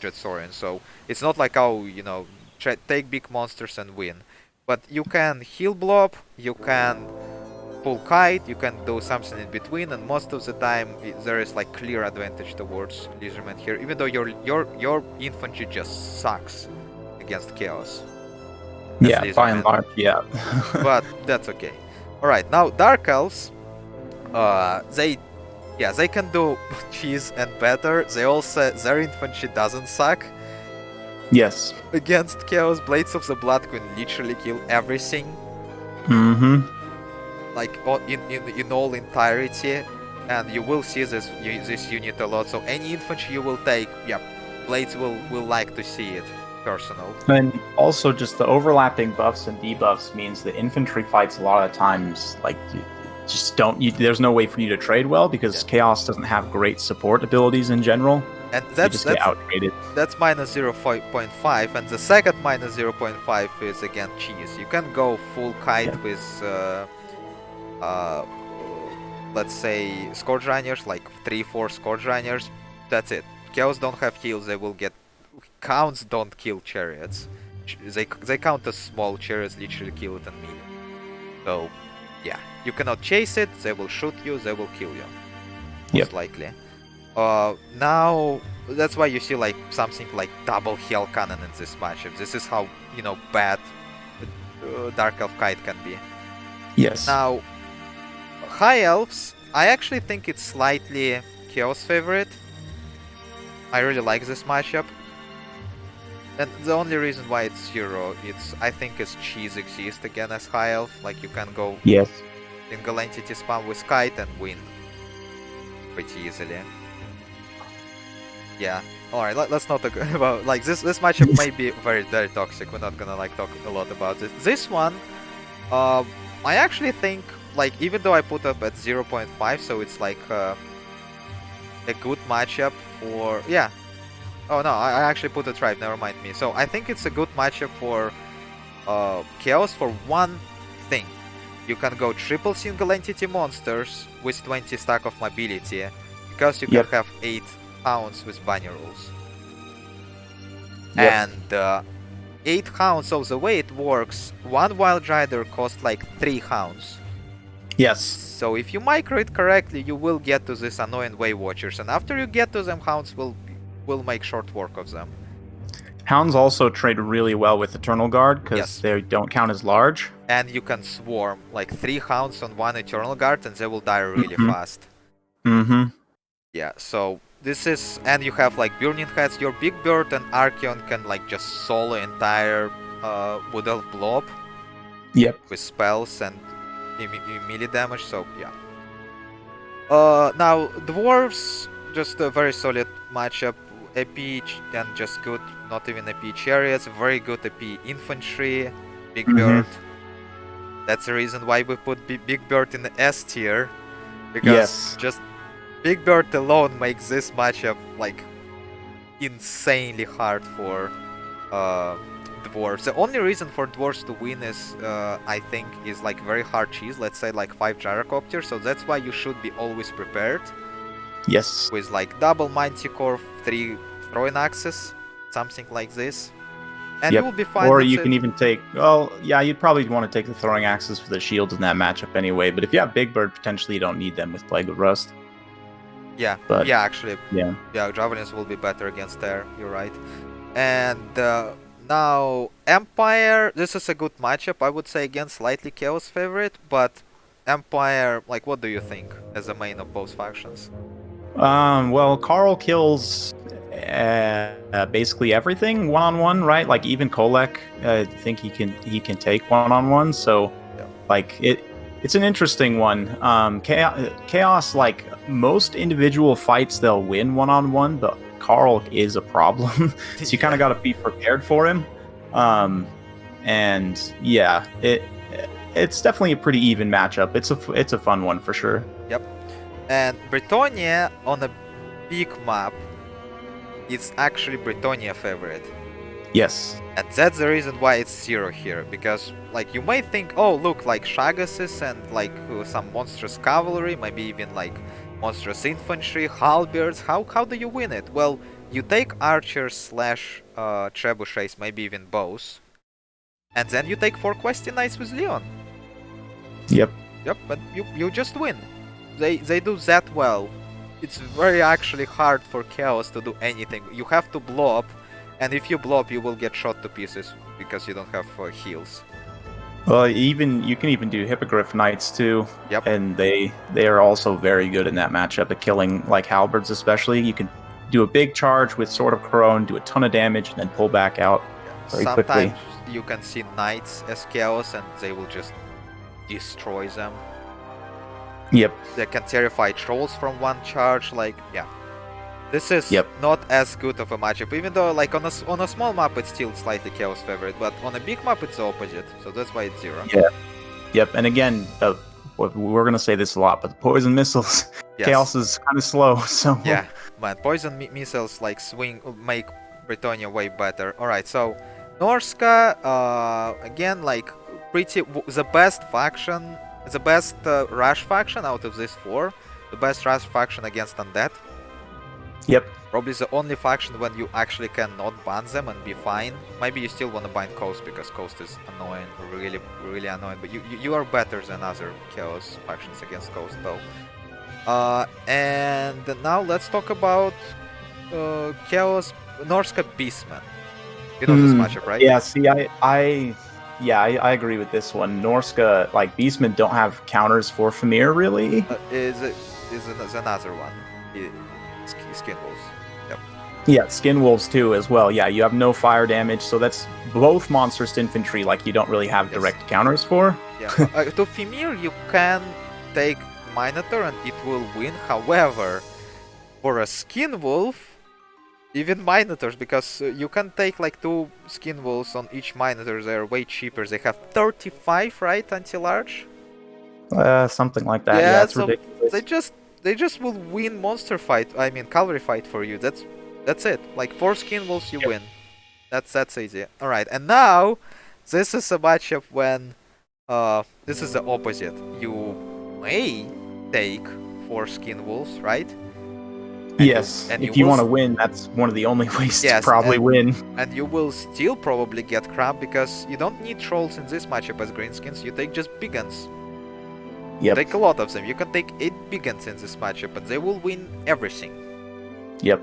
Jetsorian. So it's not like, oh, you know, take big monsters and win. But you can heal blob, you can full kite, you can do something in between, and most of the time there is like clear advantage towards Lizardmen here, even though your infantry just sucks against Chaos. That's by and large, yeah. But that's okay. Alright, now Dark Elves, they can do cheese and better. They also, their infantry doesn't suck. Yes. Against Chaos, Blades of the Blood can literally kill everything. Mm-hmm. Like in all entirety, and you will see this unit a lot. So any infantry you will take, yeah, Blades will like to see it. Personal. And also just the overlapping buffs and debuffs means the infantry fights a lot of times, like, there's no way for you to trade well because Chaos doesn't have great support abilities in general. And that's get out-traded. That's minus 0.5, and the second minus 0.5 is again cheese. You can go full kite with let's say Scourge Runners, like 3-4 Scourge Runners. That's it. Chaos don't have heals, they will get counts don't kill chariots. They count as small chariots, literally kill it and melee. So yeah, you cannot chase it, they will shoot you, they will kill you. Most likely. Now that's why you see like something like double Hell Cannon in this matchup. This is how, you know, bad Dark Elf Kite can be. Yes. Now High Elves, I actually think it's slightly Chaos favorite. I really like this matchup. And the only reason why it's 0, I think it's cheese exists again as High Elf. Like you can go single entity spam with Kite and win pretty easily. Yeah. Alright, let's not talk about like this matchup may be very toxic. We're not gonna like talk a lot about it. This one, I actually think, like, even though I put up at 0.5, so it's like a good matchup for Oh no, I actually put it right, never mind me. So I think it's a good matchup for Chaos for one thing. You can go triple single entity monsters with 20 stack of mobility, because you can have 8 hounds with bunny rules. And 8 hounds, so the way it works, 1 wild rider costs like 3 hounds. Yes. So if you micro it correctly, you will get to this annoying Way Watchers, and after you get to them, hounds will make short work of them. Hounds also trade really well with Eternal Guard because they don't count as large. And you can swarm like 3 hounds on 1 Eternal Guard and they will die really fast. Yeah, so this is, and you have like Burning Heads. Your Big Bird and Archeon can like just solo entire Wood Elf blob. With spells and melee damage, so yeah. Now Dwarves, just a very solid matchup. AP and just good, not even AP chariots, very good AP infantry, Big Bird. That's the reason why we put Big Bird in the S tier, because just Big Bird alone makes this matchup like insanely hard for Dwarves. The only reason for Dwarves to win is, I think, is like very hard cheese, let's say like 5 Gyrocopters, so that's why you should be always prepared. With like double Manticore, 3 throwing axes, something like this. And you will be fine. Or you can even take, you'd probably want to take the throwing axes for the shields in that matchup anyway, but if you have Big Bird, potentially you don't need them with Plague of Rust. Javelins will be better against there, you're right. And now Empire, this is a good matchup, I would say, against slightly Chaos favorite, but Empire, like, what do you think as a main of both factions? Well, Carl kills basically everything one-on-one, right? Like even Kolek, I think he can take one-on-one. So, like it's an interesting one. Chaos, like most individual fights, they'll win one-on-one, but Carl is a problem. So you kind of got to be prepared for him. And yeah, it's definitely a pretty even matchup. It's a fun one for sure. Yep. And Brettonia on a big map, it's actually Brettonia favorite. Yes. And that's the reason why it's 0 here, because like you might think, oh look, like Shagases and like some monstrous cavalry, maybe even like monstrous infantry, halberds, how do you win it? Well, you take archers slash trebuchets, maybe even bows, and then you take 4 questy knights with Leon. Yep. Yep, but you just win. They do that well. It's very actually hard for Chaos to do anything. You have to blow up, and if you blow up, you will get shot to pieces because you don't have heals. Well, you can even do Hippogriff Knights too. Yep. And they are also very good in that matchup at killing like halberds especially. You can do a big charge with Sword of Corone, do a ton of damage, and then pull back out very Sometimes quickly. you can see knights as Chaos, and they will just destroy them. Yep. They can terrify trolls from one charge. Like, yeah, this is Yep. not as good of a matchup. Even though, like on a small map, it's still slightly Chaos favorite, but on a big map, it's the opposite. So that's why it's 0. Yeah. Yep. And again, we're gonna say this a lot, but the poison missiles, Yes. Chaos is kind of slow. So Yeah, man, poison missiles like make Brettonia way better. All right, so Norsca, again, like the best faction, the best rush faction out of these 4, the best rush faction against undead. Yep. Probably the only faction when you actually cannot ban them and be fine. Maybe you still want to ban Coast because Coast is annoying, really annoying. But you are better than other Chaos factions against Coast though. And now let's talk about Chaos Norsca Beastmen. You know this matchup, right? Yeah. See, I agree with this one. Norsca, like Beastmen, don't have counters for Famir really. Is another one. Skin Wolves. Yep. Yeah, Skin Wolves too as well. Yeah, you have no fire damage, so that's both monstrous infantry. Like you don't really have direct counters for. Yeah. To Famir, you can take Minotaur and it will win. However, for a Skin Wolf, even Minotaurs, because you can take like 2 Skin Wolves on each Minotaur, they're way cheaper. They have 35, right, anti-large? Something like that. Yeah, that's so ridiculous. they just will win monster fight. I mean cavalry fight for you. That's it. Like 4 Skin Wolves, you win. That's easy. All right, and now this is a matchup when this is the opposite. You may take 4 Skin Wolves, right? And yes, if you want to win, that's one of the only ways to probably win. And you will still probably get crap because you don't need trolls in this matchup as Greenskins. You take just big guns. Yep. Take a lot of them. You can take 8 big guns in this matchup, and they will win everything. Yep.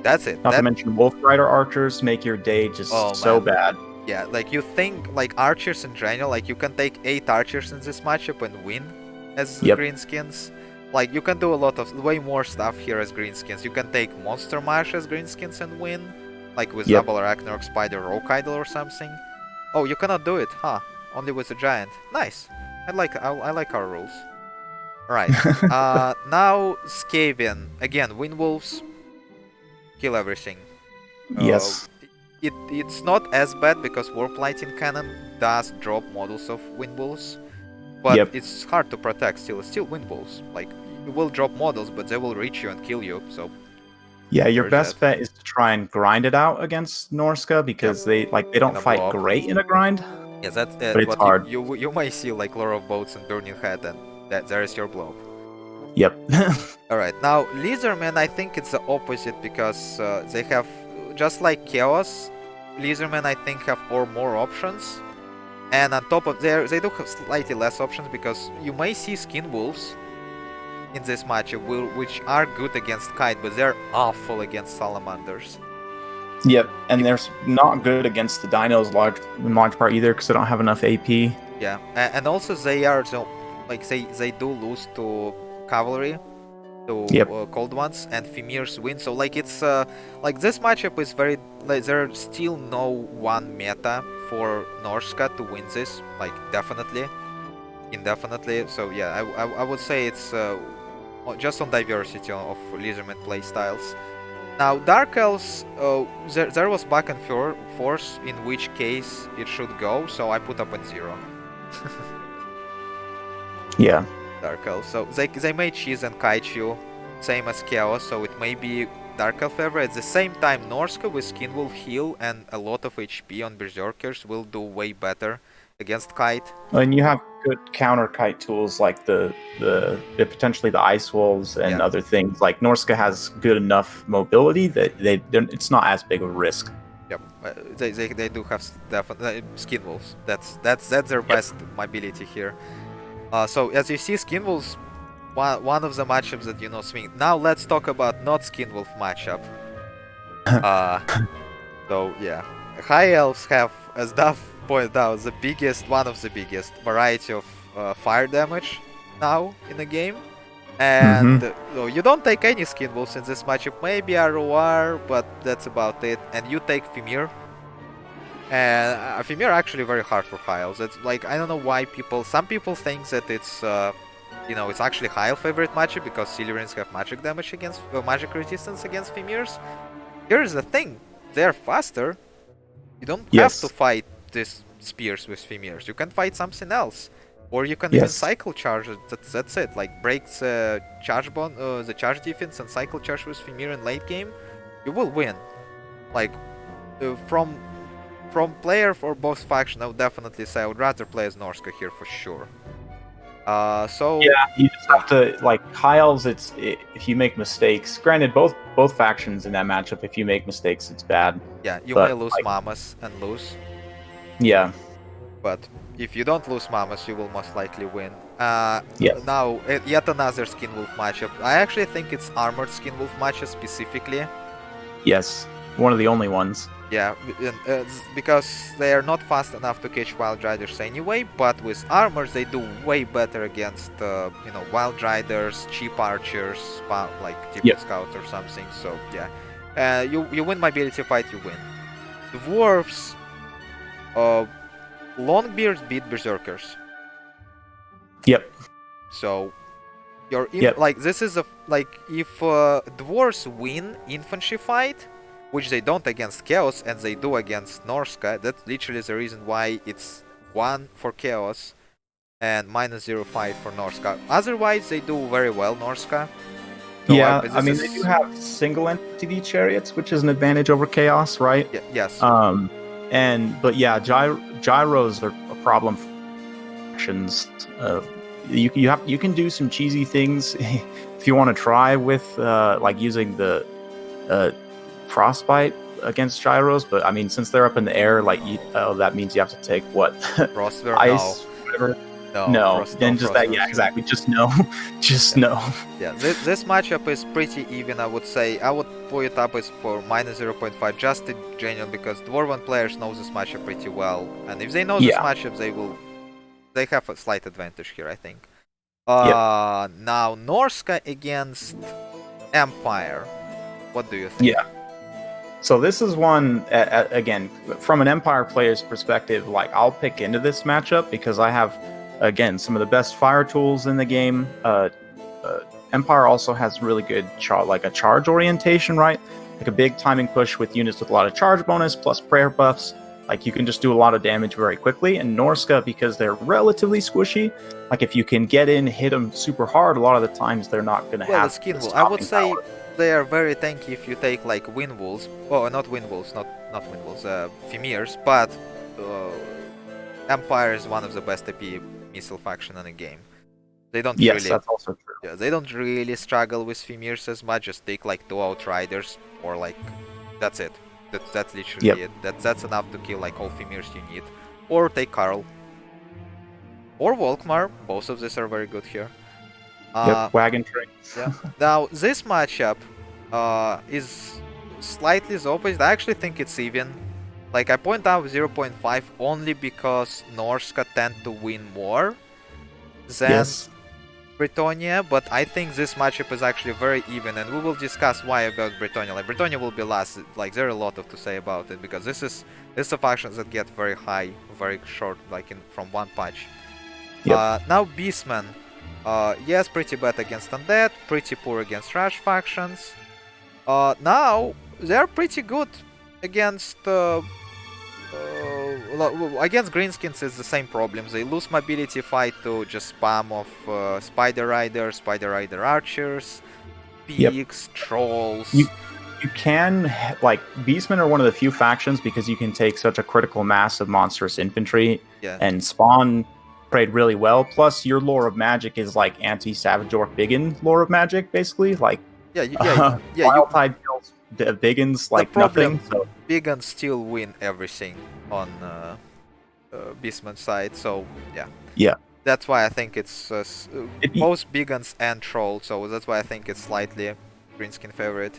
That's it. Not to mention Wolf Rider archers make your day just so bad. Yeah, like you think like archers in general, like you can take 8 archers in this matchup and win as Greenskins. Like you can do a lot of way more stuff here as Greenskins. You can take Monster Mash as Greenskins and win, like with Double Arachnarok, Spider, Rock Idol or something. Oh, you cannot do it, huh? Only with a giant. Nice. I like our rules. Right. Now Skaven again. Win wolves. Kill everything. Yes. It's not as bad because Warp Lightning Cannon does drop models of Wind Wolves, but it's hard to protect still. It's still Wind Wolves. Like you will drop models, but they will reach you and kill you. So yeah, your best bet is to try and grind it out against Norsca because they don't fight great in a grind. Yeah, that's but it's hard. You might see like Lore of Boats and Burning Head, and there is your blow. Yep. Alright, now Lizardmen, I think it's the opposite because they have, just like Chaos, Lizardmen I think have more options. And on top of they do have slightly less options because you may see Skin Wolves in this matchup, which are good against Kite, but they're awful against Salamanders. Yep, and they're not good against the dinos in large part either because they don't have enough AP. Yeah, and also they are they do lose to cavalry, to cold ones, and Fimirs win. So like it's like this matchup is very there's still no one meta for Norsca to win this, like indefinitely. So yeah, I would say it's just on diversity of Lizardmen playstyles. Now, Dark Elves, there was back and forth in which case it should go, so I put up on 0. Yeah. Dark Elf. So they made Cheese and Kaiju, same as Chaos, so it may be Dark Elf favor. At the same time, Norsca with Skin will heal and a lot of HP on Berserkers will do way better against Kite. And you have good counter kite tools like the potentially the ice wolves and other things. Like Norsca has good enough mobility that it's not as big of a risk. Yep, they do have definitely Skin Wolves. That's their best mobility here. So as you see, Skin Wolves, one of the matchups that you know swing. Now let's talk about not Skin Wolf matchup. So yeah, High Elves have, as Dav pointed out, one of the biggest variety of fire damage now in the game. And so you don't take any Skin Wolves in this matchup, maybe ROR, but that's about it. And you take Fimir. And Fimir actually very hard for High Elves. It's like, I don't know why some people think that it's, it's actually High Elf favorite matchup because Silverins have magic damage against, magic resistance against Fimirs. Here's the thing, they're faster. You don't have to fight these spears with Fimirs. You can fight something else. Or you can even cycle charge. That's it. Like breaks charge the charge defense and cycle charge with Fimir in late game. You will win. Like from player for both faction, I would definitely say I would rather play as Norsca here for sure. So yeah, you just have to like High Elves. If you make mistakes. Granted, both factions in that matchup, if you make mistakes, it's bad. Yeah, you may lose Mamas and lose. Yeah. But if you don't lose Mamas, you will most likely win. Yes. Now, yet another Skin Wolf matchup. I actually think it's Armored Skin Wolf matchup specifically. Yes, one of the only ones. Yeah, because they are not fast enough to catch Wild Riders anyway, but with armors they do way better against, Wild Riders, cheap archers, like Deep Scout or something, so yeah. You win mobility fight, you win. Dwarves, Longbeards beat Berserkers. Yep. So, this is if Dwarves win infantry fight, which they don't against Chaos and they do against Norsca, that's literally the reason why it's 1 for Chaos and -0.5 for Norsca. Otherwise, they do very well, Norsca. So yeah, I mean, they do have single entity chariots, which is an advantage over Chaos, right? Yes. But yeah, gyros are a problem for factions. You can do some cheesy things if you want to try with like using the frostbite against gyros, but I mean, since they're up in the air, like that means you have to take what ice, whatever. No, then just that. Yeah, exactly. Just no, no. Yeah, this matchup is pretty even. I would say I would pull it up as for -0.5, just in general, because Dwarven players know this matchup pretty well, and if they know this matchup, they have a slight advantage here, I think. Now Norsca against Empire. What do you think? Yeah. So this is one, again, from an Empire player's perspective, like I'll pick into this matchup because I have, again, some of the best fire tools in the game. Empire also has really good a charge orientation, right? Like a big timing push with units with a lot of charge bonus plus prayer buffs. Like you can just do a lot of damage very quickly. And Norsca, because they're relatively squishy, like if you can get in, hit them super hard, a lot of the times they're not going to have Skin Wolf. I would say they are very tanky if you take like Wind Wolves. Oh, not Wind Wolves, not Wind Wolves, Fimirs, but Empire is one of the best AP missile faction in the game. They don't really, that's also true. Yeah, they don't really struggle with Fimirs as much. Just take like 2 Outriders or like that's it. That's literally it. That's enough to kill like all Fimirs you need. Or take Karl. Or Volkmar. Both of these are very good here. Wagon train. Yeah. Now this matchup is slightly the opposite. I actually think it's even. Like I point out 0.5 only because Norsca tend to win more than Brettonia, but I think this matchup is actually very even, and we will discuss why about Brettonia. Like Brettonia will be last. Like there are a lot to say about it because this is a faction that get very high, very short, like from one punch. Now Beastmen. Yes, pretty bad against Undead, pretty poor against Rush factions. Now, they're pretty good against Against Greenskins is the same problem. They lose mobility fight to just spam of Spider Rider archers, Yep. pigs, trolls. You can, like, Beastmen are one of the few factions because you can take such a critical mass of monstrous infantry and spawn trade really well. Plus, your lore of magic is like anti-Savage Orc Biggin lore of magic, basically. Like, Wildtide kills Biggins like nothing. So Biggins still win everything on Beastman side, so yeah. That's why I think it's both Biggins and Troll, so that's why I think it's slightly Greenskin favorite.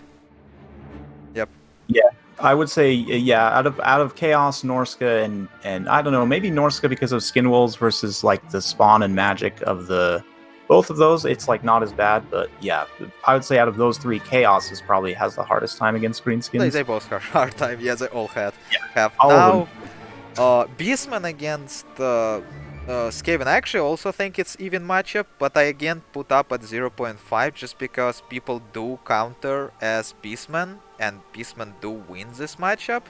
Yep. Yeah, I would say out of Chaos, Norsca, and I don't know, maybe Norsca because of Skin Wolves versus like the spawn and magic of the both of those, it's like not as bad, but yeah, I would say out of those three, Chaos is probably has the hardest time against Greenskins. They both have hard time. Yeah, they all have. All now, Beastmen against Skaven. I actually also think it's even matchup, but I again put up at 0.5 just because people do counter as Beastmen, and Beastmen do win this matchup.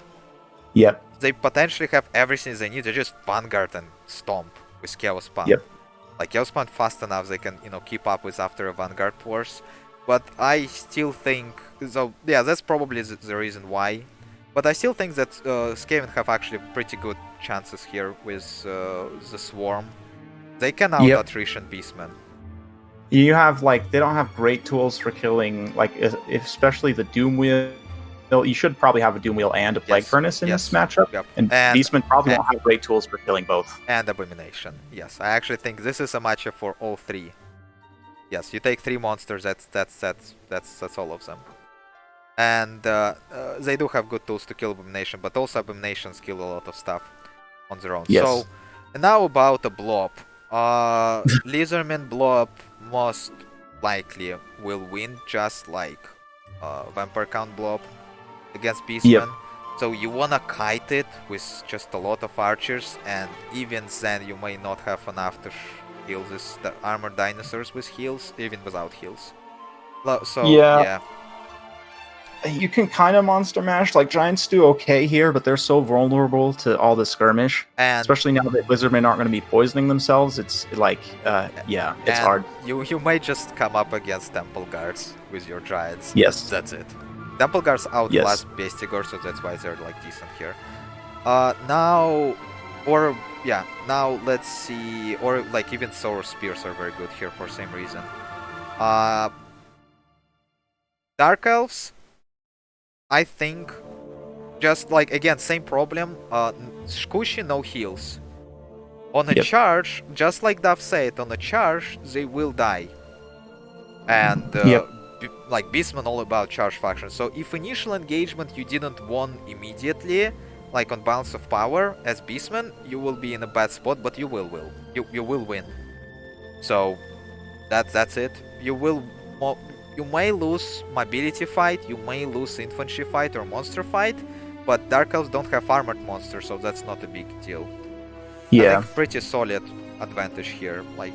Yep. They potentially have everything they need to just Vanguard and Stomp with Chaos Spawn. Yep. Like Chaos Spawn fast enough they can, keep up with after a Vanguard force. But I still think, so yeah, that's probably the reason why. But I still think that Skaven have actually pretty good chances here with the Swarm. They can out-attrition Beastmen. You have, like, they don't have great tools for killing, like, especially the Doom Wheel. You should probably have a Doom Wheel and a Plague Furnace in this matchup. Yep. And Beastmen probably won't have great tools for killing both. And Abomination. Yes, I actually think this is a matchup for all three. Yes, you take 3 monsters, that's all of them. And they do have good tools to kill Abomination, but also Abominations kill a lot of stuff on their own. Yes. So, and now about a blob. Lizardmen blob most likely will win, just like Vampire Count blob against Beastmen. Yep. So you wanna kite it with just a lot of archers, and even then you may not have enough to heal the armored dinosaurs with heals, even without heals. So yeah. You can kind of monster mash. Like, Giants do okay here, but they're so vulnerable to all the skirmish. And especially now that Lizardmen aren't going to be poisoning themselves, it's like, it's hard. You may just come up against Temple Guards with your Giants. Yes. That's it. Temple Guards outlast Bestigor, so that's why they're like decent here. Now let's see, or like even Sour Spears are very good here for same reason. Dark Elves, I think, just like, again, same problem, Squishy no heals. On a charge, just like Dav said, on a charge, they will die. And, like, Beastmen all about charge faction. So if initial engagement you didn't won immediately, like on Balance of Power, as Beastmen, you will be in a bad spot, but you will win. So, that's it. You may lose mobility fight, you may lose infantry fight or monster fight, but Dark Elves don't have armored monsters, so that's not a big deal. Yeah. I think pretty solid advantage here. Like,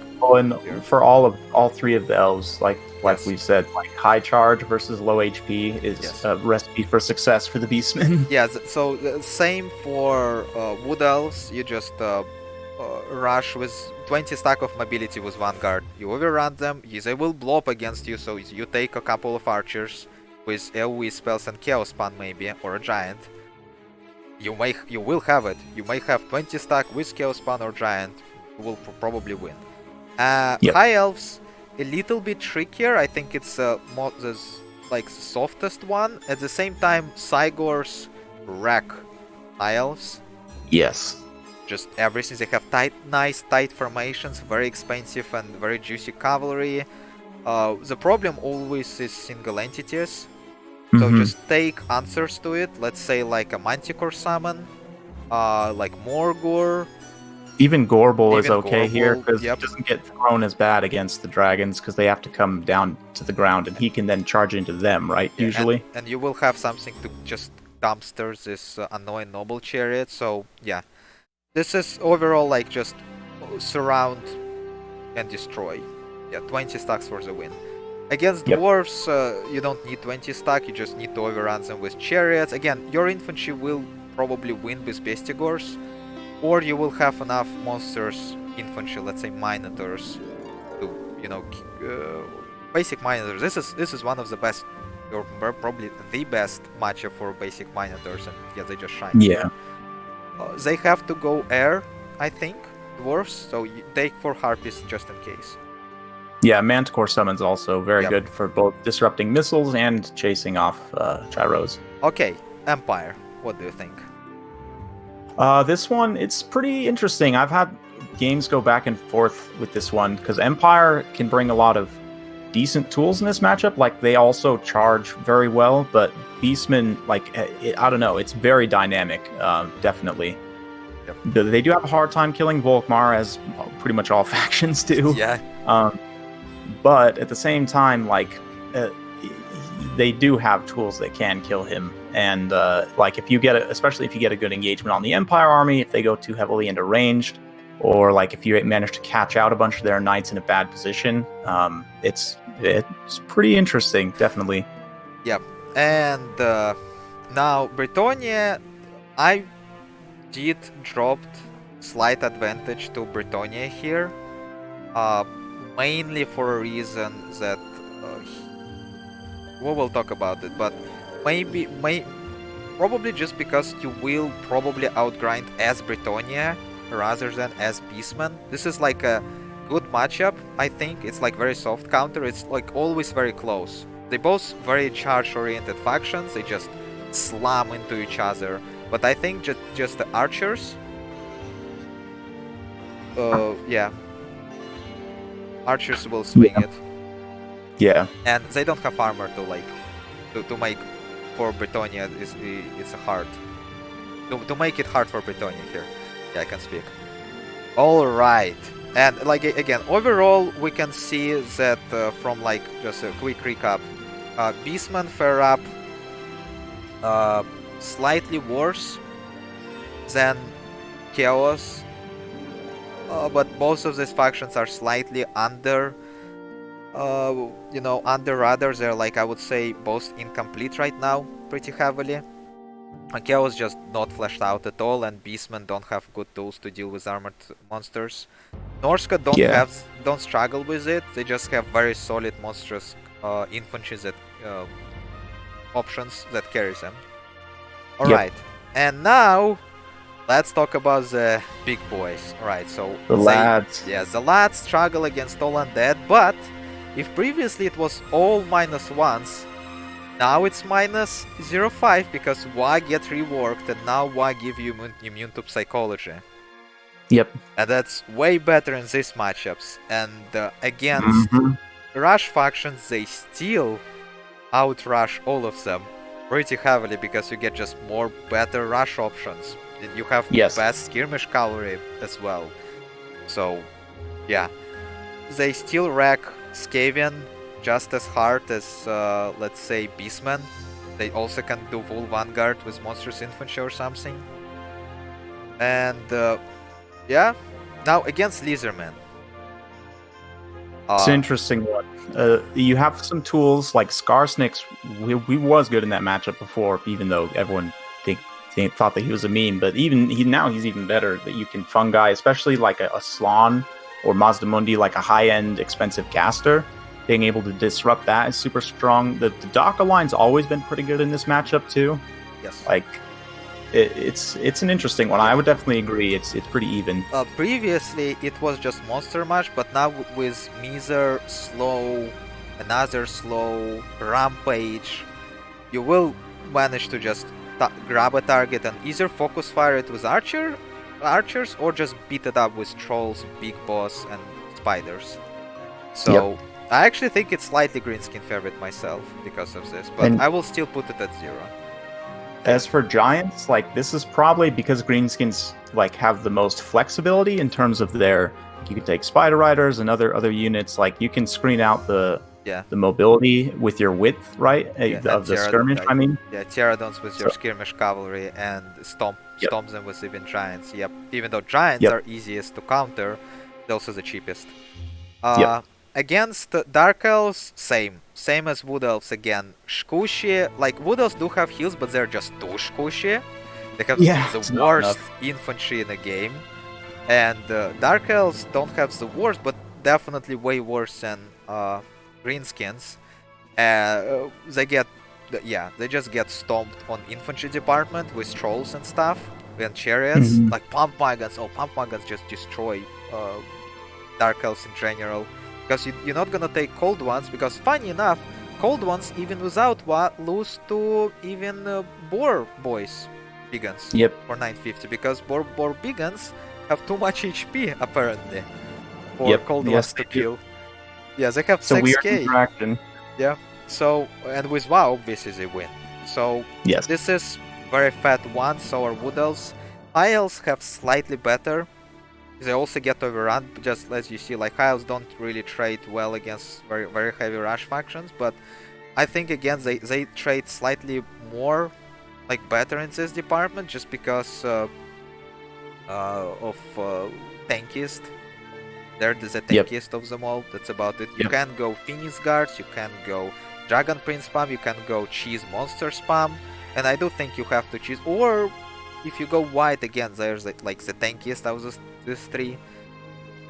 for all three of the elves, like we've said, like high charge versus low HP is a recipe for success for the Beastmen. Yeah, so same for Wood Elves. You just rush with 20 stack of mobility with Vanguard. You overrun them, they will blow up against you, so you take a couple of archers with AoE spells and Chaos Spawn maybe, or a Giant. You will have it. You may have 20 stack with Chaos Spawn or Giant. You will probably win. High Elves, a little bit trickier. I think it's the softest one. At the same time, Cygors wreck High Elves. Yes. Just everything. They have nice tight formations, very expensive and very juicy cavalry. The problem always is single entities. So just take answers to it. Let's say like a Manticore summon, like Morgor. Even Gorbel is okay here because he doesn't get thrown as bad against the dragons because they have to come down to the ground and he can then charge into them, right? Yeah, usually. And you will have something to just dumpster this annoying Noble Chariot. So yeah. This is overall like just surround and destroy. Yeah, 20 stacks for the win. Against Dwarfs, you don't need 20 stack, you just need to overrun them with chariots. Again, your infantry will probably win with Bestigors, or you will have enough monsters, infantry, let's say Minotaurs, to, you know, basic Minotaurs. This is one of the best, or probably the best matchup for basic Minotaurs, and yeah, they just shine Yeah. here. They have to go air, I think, dwarves, so you take 4 harpies just in case. Yeah, Manticore summons also very Yep. good for both disrupting missiles and chasing off gyros. Okay, Empire, what do you think? This one, it's pretty interesting. I've had games go back and forth with this one because Empire can bring a lot of decent tools in this matchup. Like, they also charge very well, but Beastmen, like, I don't know, it's very dynamic, definitely. Yep. They do have a hard time killing Volkmar, as pretty much all factions do. Yeah. But at the same time, like, they do have tools that can kill him. And like, if you get especially if you get a good engagement on the Empire army, if they go too heavily into ranged, or like if you manage to catch out a bunch of their knights in a bad position, it's pretty interesting, definitely. Yep. And now Brettonia, I did dropped slight advantage to Brettonia here, mainly for a reason that we will talk about it, but probably just because you will probably outgrind as Brettonia rather than as Beastmen. This is like a good matchup, I think. It's like very soft counter. It's like always very close. They both very charge-oriented factions. They just slam into each other. But I think just the archers. Yeah. Archers will swing it. Yeah. And they don't have armor to like to make for Brettonia. It's hard to make it hard for Brettonia here. Yeah, I can speak. All right. And like again, overall, we can see that from like just a quick recap, Beastmen fare up slightly worse than Chaos, but both of these factions are slightly under, you know, under radar. They're like, I would say, both incomplete right now, pretty heavily. Chaos just not fleshed out at all, and Beastmen don't have good tools to deal with armored monsters. Norsca don't struggle with it. They just have very solid monstrous infantry that options that carries them. All right, and now let's talk about the big boys. All right, so the lads. Yeah, the lads struggle against all undead, but if previously it was all -1s, now it's -0.5 because Y get reworked, and now Y give you immune to psychology. Yep. And that's way better in these matchups. And against rush factions, they still outrush all of them pretty heavily because you get just more better rush options. You have best skirmish cavalry as well. So, yeah. They still wreck Skaven just as hard as, let's say, Beastmen. They also can do full Vanguard with Monstrous Infantry or something. And, yeah. Now, against Lizardmen. It's an interesting one. You have some tools like Skarsnix. We was good in that matchup before, even though everyone thought that he was a meme. But now he's even better. That you can fungi, especially like a Slan or Mazdamundi, like a high-end expensive caster. Being able to disrupt that is super strong. The Daka line's always been pretty good in this matchup too. Yes. Like it's an interesting one. I would definitely agree. It's pretty even. Previously it was just monster mash, but now with Miser, slow, another slow, rampage, you will manage to just grab a target and either focus fire it with archers or just beat it up with trolls, big boss, and spiders. So I actually think it's slightly greenskin favorite myself because of this, but I will still put it at 0. As for giants, like, this is probably because greenskins like have the most flexibility in terms of their. You can take spider riders and other units. Like, you can screen out the mobility with your width, right? Of the skirmish. I mean, Pterodons with your skirmish cavalry and stomps them with even giants. Yep. Even though giants are easiest to counter, they're also the cheapest. Against Dark Elves, same as Wood Elves again. Squishy, like Wood Elves do have heals, but they're just too squishy. They have Yeah, the it's not worst enough. infantry in the game. And Dark Elves don't have the worst, but definitely way worse than Greenskins. They get, yeah, they just get stomped on infantry department with trolls and stuff, and chariots. Mhm. Like pump wagons. Oh, pump wagons just destroy Dark Elves in general. Because you're not gonna take cold ones, because funny enough, cold ones, even without lose to even boar boys Bigans Yep. for 950, because boar Bigans have too much HP apparently for Yep. cold Yes, ones to they do. kill. Yeah, they have It's a weird 6k. interaction. Yeah. So, and with WoW, obviously they win. So Yes. this is very fat one. So are Wood Elves. High Elves have slightly better. They also get overrun, just as you see. Like High Elves don't really trade well against very heavy rush factions, but I think again they trade slightly more, like better in this department, just because of tankiest. They're the Yep. tankiest of them all. That's about it. You Yep. can go Phoenix Guards, you can go Dragon Prince spam, you can go Cheese Monster spam, and I do think you have to choose. Or if you go white again, there's like the tankiest out of these three.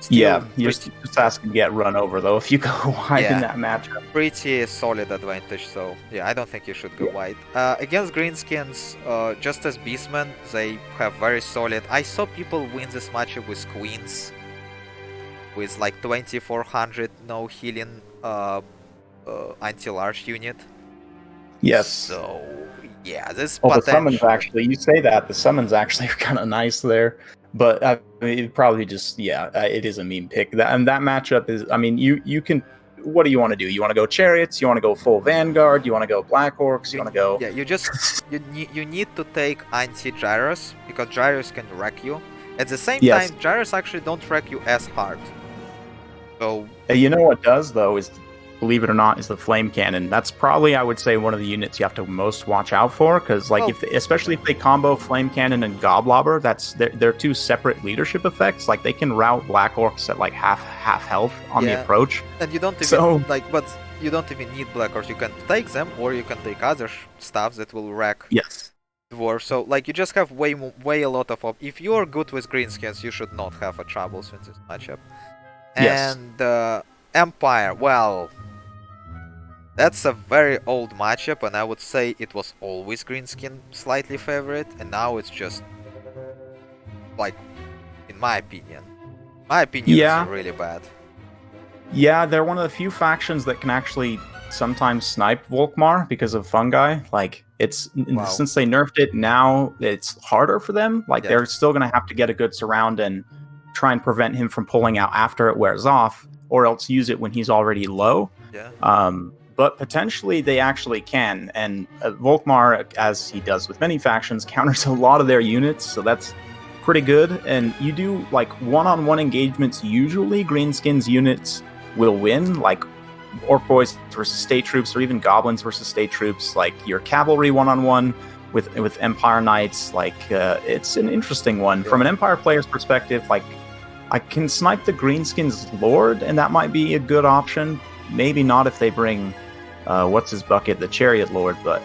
Still Yeah. You're just asking to get run over though if you go wide in yeah, that matchup. pretty solid advantage. So yeah, I don't think you should go Yeah. white. Against Greenskins, just as Beastmen, they have very solid. I saw people win this matchup with Queens, with like 2400 no healing anti-large unit. Yes. So yeah, this Well, the potential. summons actually, you say that, the summons actually are kind of nice there. But I mean, it probably just, yeah, it is a meme pick. And that matchup is, I mean, you can, what do you want to do? You want to go Chariots? You want to go full Vanguard? You want to go Black Orcs? You want to go... Yeah, you need to take anti-Gyros, because Gyros can wreck you. At the same Yes. time, Gyros actually don't wreck you as hard. So You know what does, though, is, believe it or not, is the Flame Cannon. That's probably, I would say, one of the units you have to most watch out for, because, like, especially if they combo Flame Cannon and Goblobber, they're two separate leadership effects. Like, they can rout Black Orcs at, like, half health on the approach. And you don't even, but you don't even need Black Orcs. You can take them, or you can take other stuff that will wreck Dwarves. So, like, you just have way a lot of if you're good with Greenskins, you should not have a troubles in this matchup. Yes. And Empire, well, that's a very old matchup, and I would say it was always Greenskin slightly favorite, and now it's just, like, in my opinion, it's really bad. Yeah, they're one of the few factions that can actually sometimes snipe Volkmar because of fungi. Like, it's since they nerfed it, now it's harder for them. Like, they're still going to have to get a good surround and try and prevent him from pulling out after it wears off, or else use it when he's already low. But potentially they actually can, and Volkmar, as he does with many factions, counters a lot of their units, so that's pretty good. And you do, like, one-on-one engagements, usually Greenskins units will win, like Orc Boys versus State Troops, or even Goblins versus State Troops, like your Cavalry one-on-one with Empire Knights. Like, it's an interesting one. From an Empire player's perspective, like, I can snipe the Greenskins Lord, and that might be a good option. Maybe not if they bring what's his bucket, the Chariot Lord, but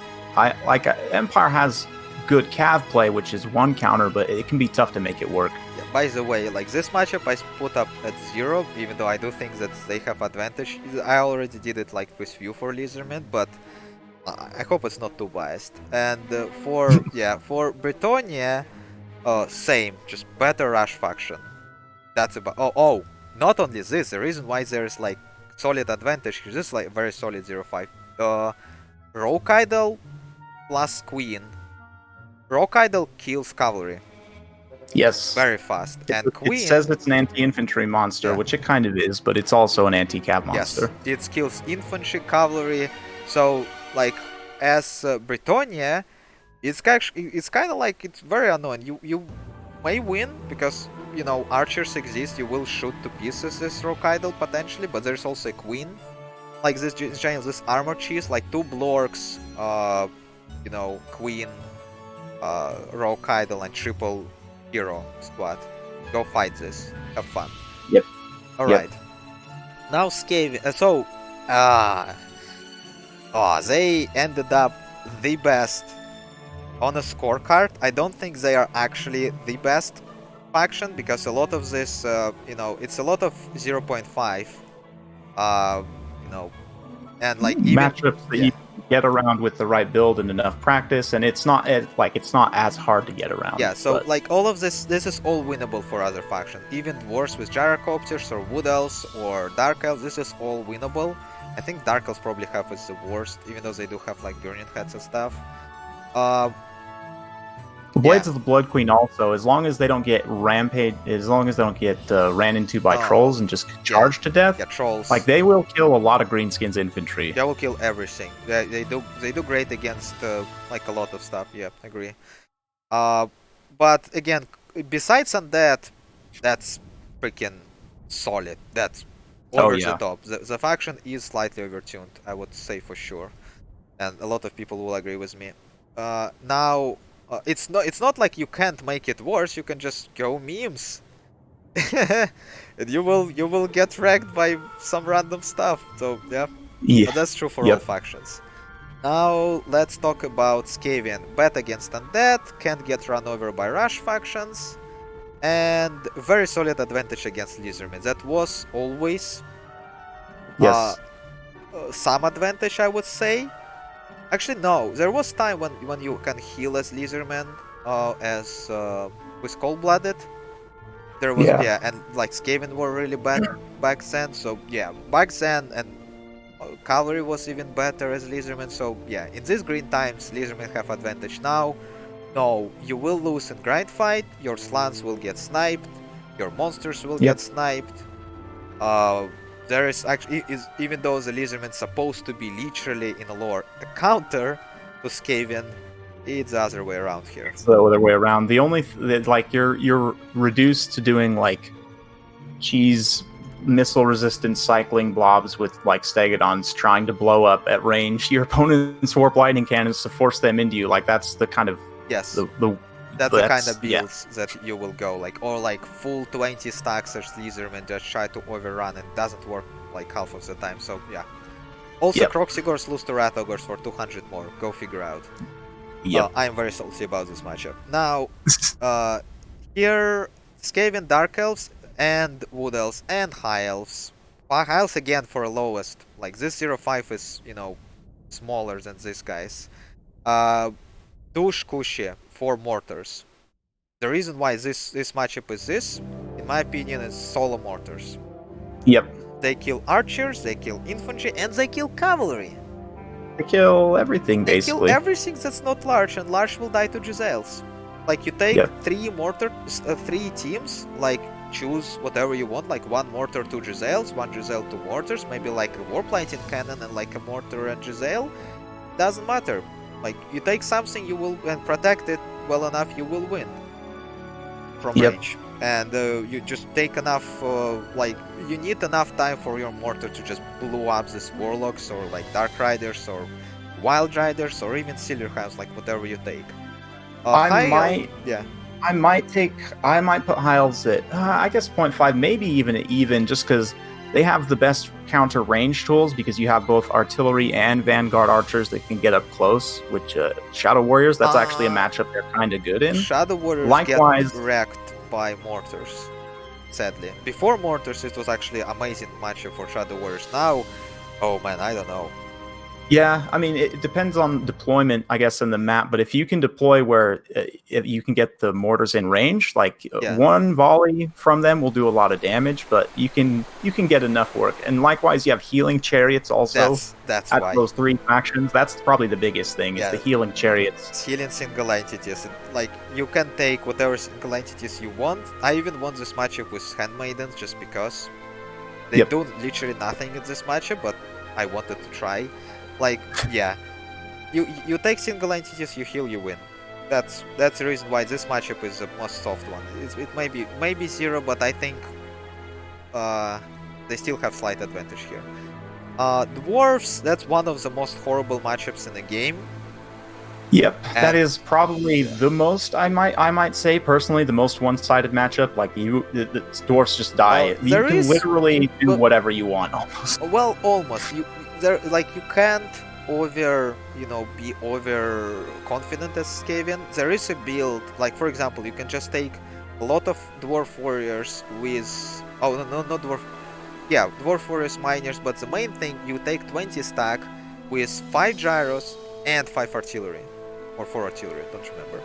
Empire has good cav play, which is one counter, but it can be tough to make it work. Yeah, by the way, like, this matchup I put up at 0, even though I do think that they have advantage. I already did it like with view for Lizardmen, but I hope it's not too biased. And for Brettonia, same, just better rush faction. That's about not only this, the reason why there's like solid advantage, this is like very solid 0-5. Rogue Idol plus Queen. Rogue Idol kills cavalry. Yes. Very fast. And Queen... It says it's an anti-infantry monster, which it kind of is, but it's also an anti-cav monster. Yes, it kills infantry, cavalry. So, like, as Brettonia, it's kind of like, it's very annoying. You may win, because, you know, archers exist, you will shoot to pieces this Rogue Idol potentially, but there's also a Queen. Like, this armor cheese, like 2 Blorks, you know, Queen, Rogue Idol, and triple hero squad. Go fight this. Have fun. Yep. Alright. Now Skaven. They ended up the best on a scorecard, I don't think they are actually the best faction, because a lot of this, you know, it's a lot of 0.5, you know, and like even matchups that you get around with the right build and enough practice, and it's not it's not as hard to get around. Yeah, so but like all of this is all winnable for other factions. Even Dwarfs with Gyrocopters or Wood Elves or Dark Elves, this is all winnable. I think Dark Elves probably have is the worst, even though they do have like Burning Heads and stuff. the Blades of the Blood Queen also, as long as they don't get rampage, as long as they don't get ran into by trolls and just charged to death. Yeah, trolls. Like they will kill a lot of Greenskins infantry. They will kill everything. They do great against like a lot of stuff. Yeah, agree. But again, besides on that, that's freaking solid. That's over the top. The faction is slightly overtuned, I would say for sure, and a lot of people will agree with me. Now, it's not like you can't make it worse. You can just go memes, and you will get wrecked by some random stuff. So yeah, but that's true for all factions. Now let's talk about Skaven. Bad against undead, can't get run over by rush factions, and very solid advantage against Lizardmen. That was always some advantage, I would say. Actually, no. There was time when you can heal as Lizardmen, as with Cold-Blooded. There was and like Skaven were really bad back then. So yeah, back then, and Cavalry was even better as Lizardmen. So yeah, in these green times, Lizardmen have advantage. Now, no, you will lose in grind fight. Your slants will get sniped. Your monsters will get sniped. There is actually, even though the Lizardmen supposed to be literally in a lore a counter to Skaven, it's the other way around here. It's the other way around. The only like you're reduced to doing like cheese missile resistant cycling blobs with like stegodons trying to blow up at range your opponent's warp lightning cannons to force them into you. Like that's the kind of that's the kind of builds that you will go, like, or like full 20 stacks as Lizardmen just try to overrun, and doesn't work like half of the time. So yeah. Also, Croxigors lose to Rat Ogres for 200 more. Go figure out. I'm very salty about this matchup. Now, here, Skaven Dark Elves and Wood Elves and High Elves. High Elves again for lowest. Like this 0.5 is, you know, smaller than these guys. Dush Kushi for mortars. The reason why this matchup is this, in my opinion, is solo mortars. They kill archers, they kill infantry, and they kill cavalry. They kill everything, basically. They kill everything that's not large, and large will die to Giselles. Like, you take three teams, like, choose whatever you want, like one mortar, 2 Giselles, 1 Giselle, 2 mortars, maybe like a warp lightning cannon and like a mortar and Giselle. Doesn't matter. Like, you take something, you will, and protect it well enough, you will win from range. And you just take enough, like, you need enough time for your mortar to just blow up these warlocks, or like dark riders, or wild riders, or even Silverhounds, like whatever you take. I might put High Elves at I guess 0.5, maybe even just because they have the best counter range tools, because you have both artillery and vanguard archers that can get up close, which Shadow Warriors, that's actually a matchup they're kind of good in. Shadow Warriors get wrecked by mortars, sadly. Before mortars, it was actually an amazing matchup for Shadow Warriors. Now, oh man, I don't know. Yeah, I mean, it depends on deployment, I guess, in the map. But if you can deploy where if you can get the mortars in range, like one volley from them will do a lot of damage. But you can get enough work. And likewise, you have healing chariots also. That's at why those 3 factions. That's probably the biggest thing is the healing chariots. It's healing single entities. Like, you can take whatever single entities you want. I even won this matchup with Handmaidens just because they do literally nothing in this matchup, but I wanted to try. Like, yeah, you take single entities, you heal, you win. That's the reason why this matchup is the most soft one. It may be 0, but I think they still have slight advantage here. Dwarfs, that's one of the most horrible matchups in the game. That is probably the most, I might say personally, the most one-sided matchup. Like the dwarfs just die. You can literally do whatever you want almost. Well, almost. You can't be overconfident as Skaven. There is a build, like for example, you can just take a lot of Dwarf Warriors with, oh no, not Dwarf, yeah, Dwarf Warriors Miners, but the main thing, you take 20 stack with 5 Gyros and 5 Artillery, or 4 Artillery, don't remember.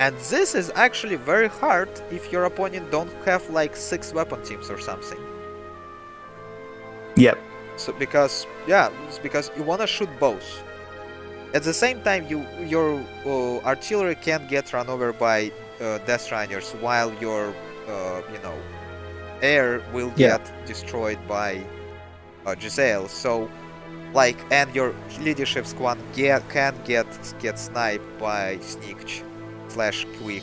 And this is actually very hard if your opponent don't have like 6 weapon teams or something. Yep. So because you wanna shoot both. At the same time, your artillery can't get run over by Death Runners, while your air will get destroyed by Giselle. So like, and your leadership squad can get sniped by Sneak / Quick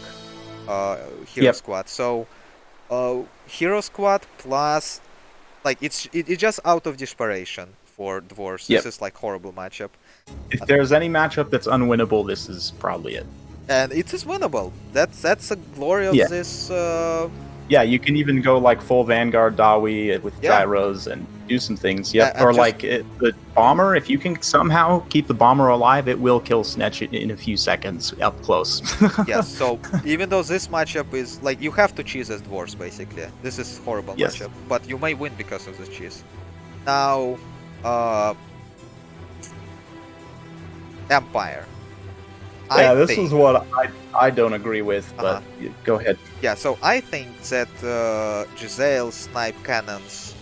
Hero Squad. So Hero Squad plus, like, it's just out of desperation for Dwarves. This is like horrible matchup. If there's any matchup that's unwinnable, this is probably it. And it is winnable. That's a glory of this. Yeah, you can even go like full Vanguard Dawi with gyros and do some things. Yep. Or like the bomber, if you can somehow keep the bomber alive, it will kill Snitch in a few seconds up close. Yes, so even though this matchup is like, you have to cheese as Dwarves basically. This is horrible matchup, but you may win because of the cheese. Now, Empire. Yeah, this is what I don't agree with, but go ahead. Yeah, so I think that Giselle snipe cannons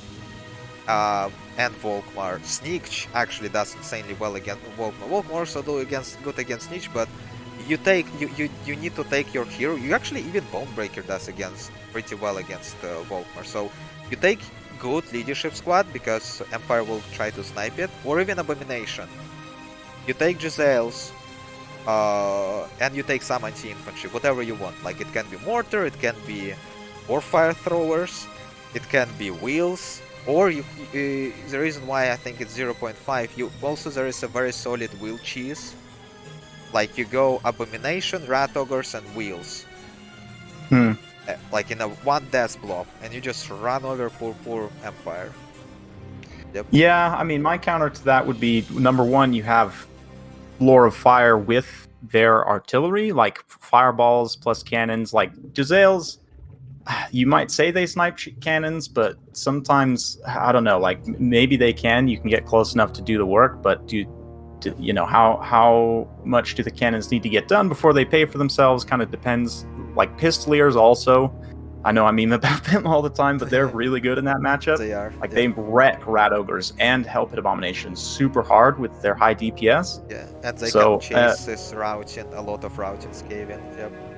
and Volkmar. Sneak actually does insanely well against Volkmar. Volkmar also do good against Sneak, but you need to take your hero. You actually, even Bonebreaker does pretty well against Volkmar. So you take good leadership squad because Empire will try to snipe it, or even Abomination. You take Giselle's. And you take some anti-infantry, whatever you want. Like, it can be mortar, it can be warfire throwers, it can be wheels, or the reason why I think it's 0.5, there is a very solid wheel cheese. Like, you go Abomination, Rat Ogres, and wheels. Like in a one death block, and you just run over poor Empire. Yep. Yeah, I mean, my counter to that would be, number one, you have Lore of Fire with their artillery, like fireballs plus cannons. Like Giselle's, you might say they snipe cannons, but sometimes, I don't know, like maybe they can. You can get close enough to do the work, but how much do the cannons need to get done before they pay for themselves? Kind of depends. Like Pistoliers also, I know I meme about them all the time, but they're really good in that matchup. They are. Like, they wreck Rat Ogres and Hell Pit Abominations super hard with their high DPS. Yeah, and they can chase this routing, a lot of routing Skaven.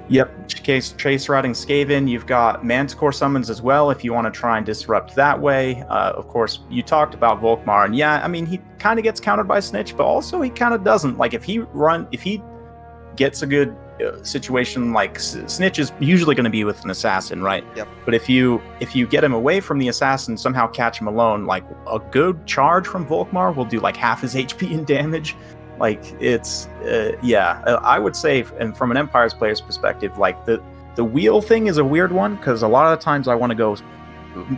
Yep, chase routing Skaven. You've got Manticore summons as well if you want to try and disrupt that way. Of course, you talked about Volkmar, and yeah, I mean, he kind of gets countered by Snitch, but also he kind of doesn't. Like, if he gets a good situation, like Snitch is usually going to be with an assassin, right? Yep. But if you get him away from the assassin, somehow catch him alone, like a good charge from Volkmar will do like half his HP in damage. Like, it's I would say, and from an Empire's player's perspective, like the wheel thing is a weird one, because a lot of the times I want to go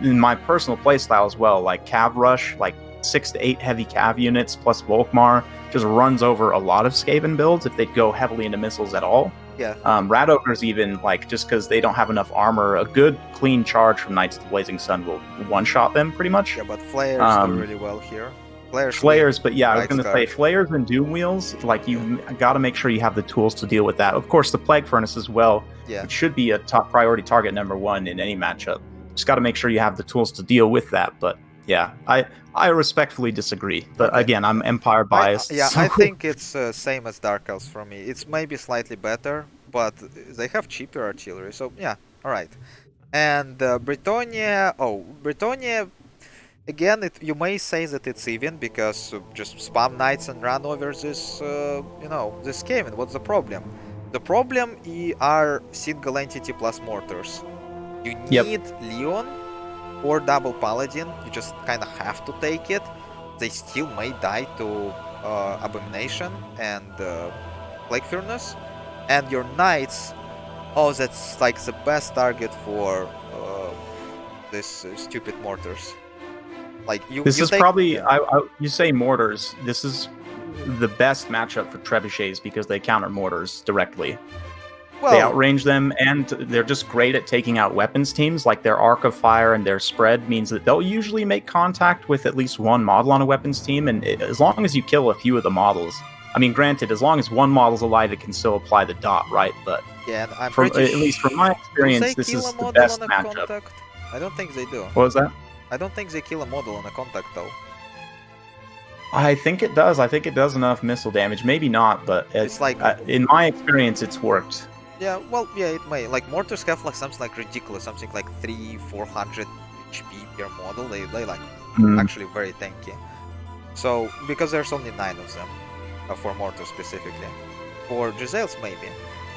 in my personal playstyle as well, like Cav Rush, like 6 to 8 heavy Cav units plus Volkmar just runs over a lot of Skaven builds if they go heavily into missiles at all. Yeah. Rat Ogres, even, like, just because they don't have enough armor, a good clean charge from Knights of the Blazing Sun will one-shot them pretty much. Yeah, but Flayers do really well here. Flayers, but yeah, I was going to say Flayers and Doom Wheels, like, you got to make sure you have the tools to deal with that. Of course, the Plague Furnace as well, which should be a top priority target number 1 in any matchup. Just got to make sure you have the tools to deal with that, but yeah, I respectfully disagree. But again, I'm Empire biased. I think it's same as Dark Elves for me. It's maybe slightly better, but they have cheaper artillery, so yeah, alright. And Brettonia, again, you may say that it's even, because just spam Knights and run over this, this Skaven. What's the problem? The problem are single entity plus mortars. You need Leon or double Paladin. You just kind of have to take it. They still may die to Abomination and Plague Furnace. And your Knights, that's like the best target for this stupid mortars. Like, you say mortars. This is the best matchup for trebuchets because they counter mortars directly. Well, they outrange them, and they're just great at taking out weapons teams. Like their arc of fire and their spread means that they'll usually make contact with at least one model on a weapons team, and as long as you kill a few of the models, I mean, granted, as long as one model's alive, it can still apply the dot, right? But yeah, and I'm at pretty least from my experience, this is the best matchup. Contact? I don't think they do. What was that? I don't think they kill a model on a contact though. I think it does. I think it does enough missile damage. Maybe not, but it's like in my experience, it's worked. Yeah, well, yeah, it may. Like mortars have like something like ridiculous, something like 300-400 HP per model. They like actually very tanky. So because there's only 9 of them for mortars specifically. For Giselles maybe.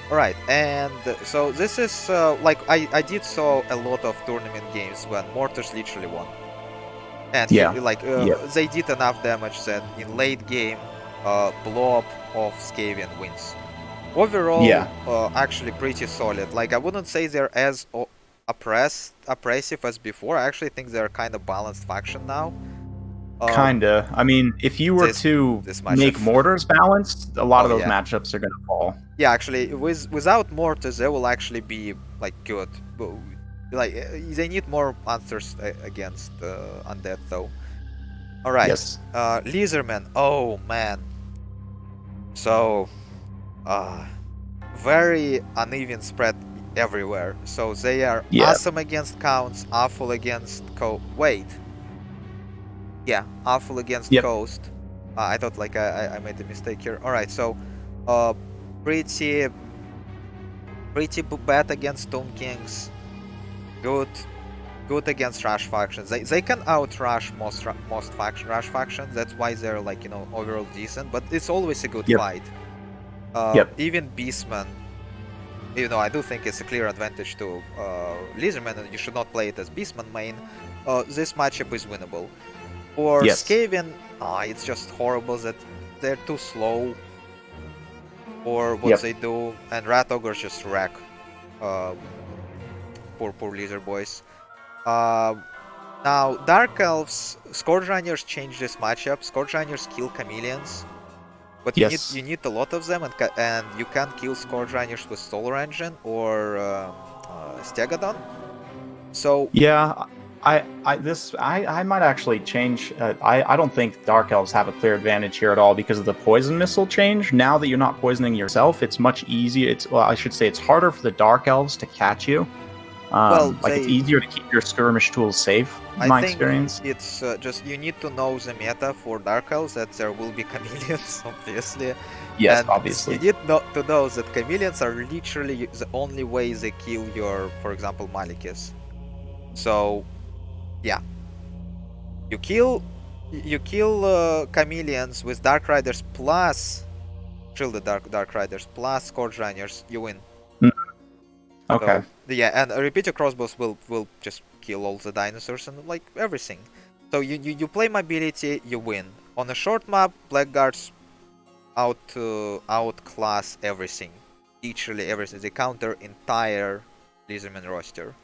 Alright, and so this is like I did saw a lot of tournament games when mortars literally won. And they did enough damage that in late game blow up of Skaven wins. Overall, actually pretty solid. Like I wouldn't say they're as oppressive as before. I actually think they're kind of balanced faction now. Kinda. I mean, if you were to make mortars balanced, a lot of those matchups are gonna fall. Yeah, actually, without mortars, they will actually be like good. But, like they need more answers against undead though. All right. Yes. Lizardmen. Oh man. So. Very uneven spread everywhere. So they are awesome against counts, awful against awful against coast. I thought like I made a mistake here. All right, so pretty bad against Tomb Kings. Good against rush factions. They can outrush most rush factions. That's why they're like overall decent. But it's always a good fight. Even Beastmen, I do think it's a clear advantage to Lizardmen, and you should not play it as Beastmen main. This matchup is winnable. For Skaven, it's just horrible that they're too slow for what they do, and Rat Ogres just wreck poor Lizard boys. Now, Dark Elves, Scourge Runners change this matchup. Scourge Runners kill chameleons. But you need a lot of them, and you can kill Scourge Runners with Solar Engine or Stegodon. So I might actually change. I don't think Dark Elves have a clear advantage here at all because of the poison missile change. Now that you're not poisoning yourself, it's much easier. I should say it's harder for the Dark Elves to catch you. It's easier to keep your skirmish tools safe, in my experience. It's just you need to know the meta for Dark Elves, that there will be chameleons, obviously. Yes, and obviously. You need to know that chameleons are literally the only way they kill your, for example, Malikis. So, yeah. You kill chameleons with Dark Riders plus Shielded Dark Riders plus Scourge Runners, you win. Okay. So, and repeater crossbows will just kill all the dinosaurs and like everything. So you play mobility, you win. On a short map, Blackguards outclass everything. Literally everything. They counter entire Lizardman roster.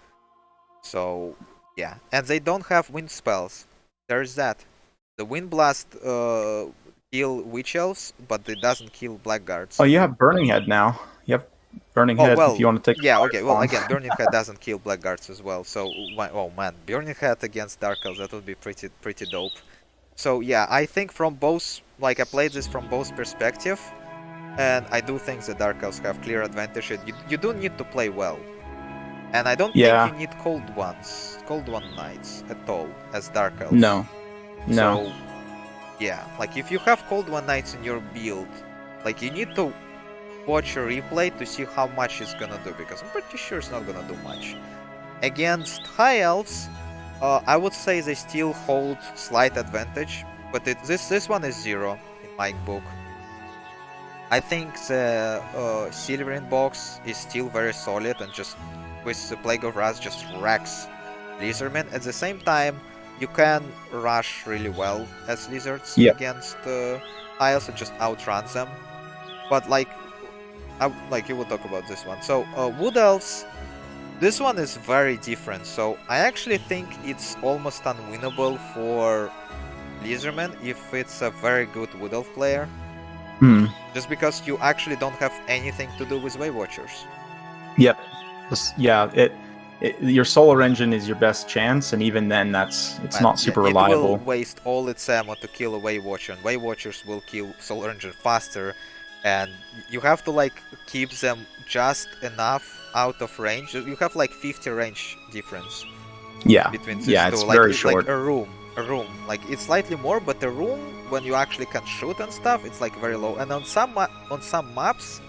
So yeah, and they don't have wind spells. There's that. The Wind Blast kill Witch Elves, but it doesn't kill Blackguards. Oh, you have Burning Head now. You have Burning Head if you want to take. Yeah, okay. Well, again, Burning Head doesn't kill Blackguards as well. So, oh man, Burning Head against Dark Elves, that would be pretty dope. So yeah, I think from both, like I played this from both perspective, and I do think the Dark Elves have clear advantage. You do need to play well, and I don't think you need Cold One Knights at all as Dark Elves. No. So, yeah, like if you have Cold One Knights in your build, like you need to watch a replay to see how much it's gonna do, because I'm pretty sure it's not gonna do much. Against High Elves, I would say they still hold slight advantage, but this one is 0 in my book. I think the Silverine box is still very solid and just with the Plague of Wrath just wrecks Lizardmen. At the same time, you can rush really well as lizards against High Elves and just outrun them. But like you will talk about this one. So Wood Elves, this one is very different. So I actually think it's almost unwinnable for Lizardmen if it's a very good Wood Elf player. Hmm. Just because you actually don't have anything to do with Way Watchers. Yep. Yeah. Your solar engine is your best chance, and even then, it's not super It will reliable. waste all its ammo to kill a Way Watcher, and Way Watchers will kill Solar Engine faster, and you have to like keep them just enough out of range. You have like 50 range difference. Yeah. Between these Yeah, two, it's like very it's short. like a room. Like it's slightly more, but the room when you actually can shoot and stuff, it's like very low. And on some maps,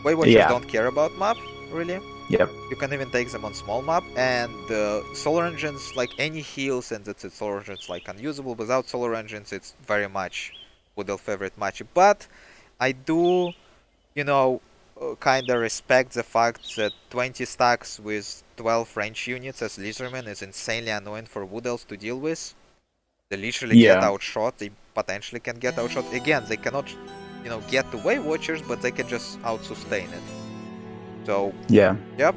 Way Watchers don't care about map really. Yep. You can even take them on small map, and solar engines, like any heals, and that's it. Solar engines like unusable. Without solar engines, it's very much Woodell favorite matchup. But I do, you know, kinda respect the fact that 20 stacks with 12 range units as Lizardmen is insanely annoying for Woodells to deal with. They literally get outshot. They potentially can get outshot. Again, they cannot, you know, get to Way Watchers, but they can just out-sustain it. So, yeah. Yep.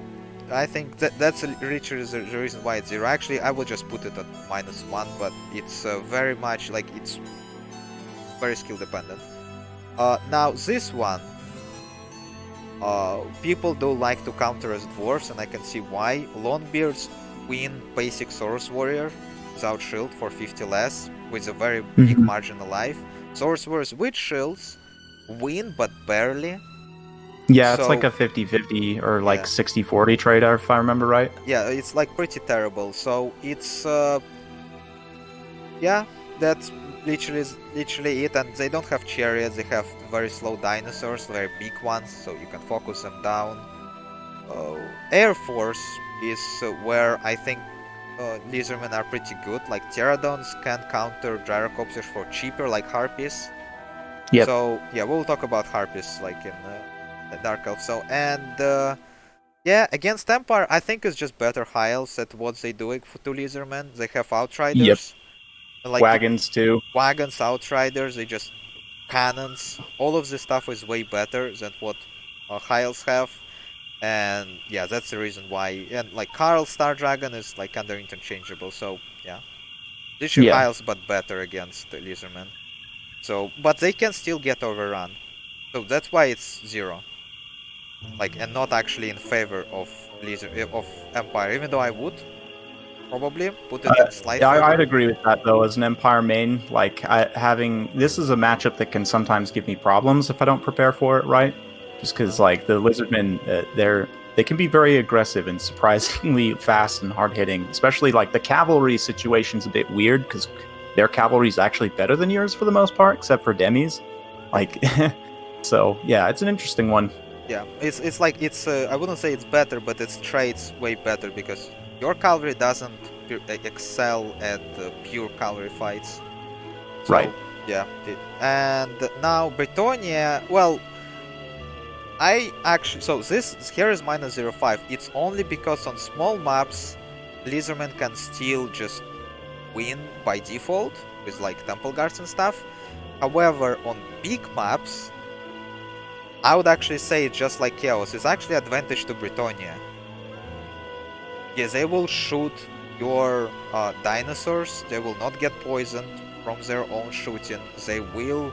I think that's literally the reason why it's 0. Actually, I would just put it at -1, but it's very much like it's very skill dependent. Now this one, people do like to counter as dwarfs, and I can see why. Longbeards win basic Source Warrior without shield for 50 less, with a very big margin of life. Source Warriors with shields win, but barely. Yeah, it's like a 50-50 or like 60-40 trade, if I remember right. Yeah, it's like pretty terrible. So it's yeah, that's literally it. And they don't have chariots. They have very slow dinosaurs, very big ones, so you can focus them down. Air Force is where I think Lizardmen are pretty good. Like Pterodons can counter Gyrocopters for cheaper, like Harpies. Yep. So yeah, we'll talk about Harpies like in Dark Elf. So and yeah, against Empire, I think it's just better high elves at what they doing to Lizardmen. They have Outriders. Yep. Like wagons too. Wagons, Outriders, they just cannons. All of this stuff is way better than what high elves have. And yeah, that's the reason why. And like Karl Star Dragon is like kind of interchangeable. So yeah, literally high elves but better against Lizardmen. So, but they can still get overrun. So that's why it's 0. Like, and not actually in favor of of Empire, even though I would probably put it in slight favor. I'd agree with that though. As an Empire main, like this is a matchup that can sometimes give me problems if I don't prepare for it right. Just because like the Lizardmen, they can be very aggressive and surprisingly fast and hard hitting. Especially like the cavalry situation's a bit weird because their cavalry is actually better than yours for the most part, except for demis. Like, so yeah, it's an interesting one. Yeah, it's like I wouldn't say it's better, but its traits way better because your cavalry doesn't excel at pure cavalry fights. So, right. Yeah. And now Brettonia, well, I actually, so this here is -0.5. It's only because on small maps, Lizardmen can still just win by default with like temple guards and stuff. However, on big maps, I would actually say it's just like Chaos. It's actually advantage to Brettonia. Yeah, they will shoot your dinosaurs. They will not get poisoned from their own shooting. They will...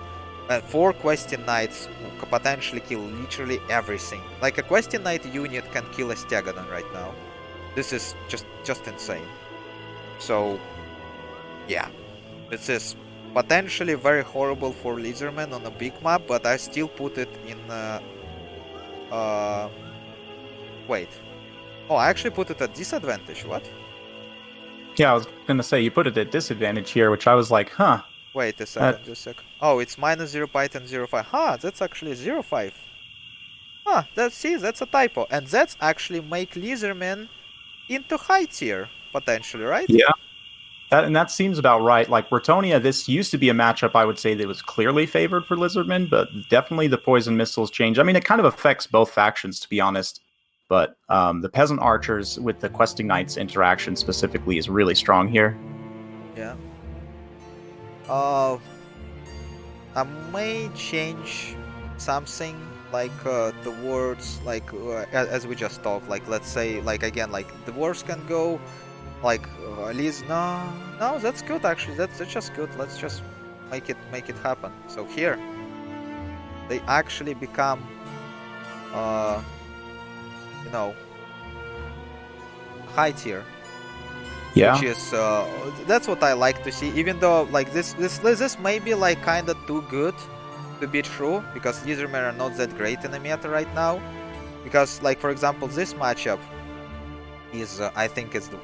4 Questing Knights potentially kill literally everything. Like a Questing Knight unit can kill a Stegodon right now. This is just insane. So, yeah. This is potentially very horrible for Lizardmen on a big map, but I still put it in... wait. Oh, I actually put it at disadvantage, what? Yeah, I was gonna say, you put it at disadvantage here, which I was like, huh. Wait a second, just a sec. Oh, it's -0.5 and 0.5. Huh, that's actually 0.5. Huh, that's a typo. And that's actually make Lizardmen into high tier, potentially, right? Yeah. That seems about right. Like Brettonia, this used to be a matchup I would say that was clearly favored for Lizardmen, but definitely the poison missiles change. I mean, it kind of affects both factions, to be honest. But the Peasant Archers with the Questing Knights interaction specifically is really strong here. Yeah. I may change something like the words, like as we just talked. Like let's say, like again, like the dwarves can go. Like Liz, no, that's good actually. That's just good. Let's just make it happen. So here, they actually become, you know, high tier. Yeah. Which is that's what I like to see. Even though like this may be like kind of too good to be true, because Lizardmen are not that great in the meta right now. Because like for example, this matchup is I think it's the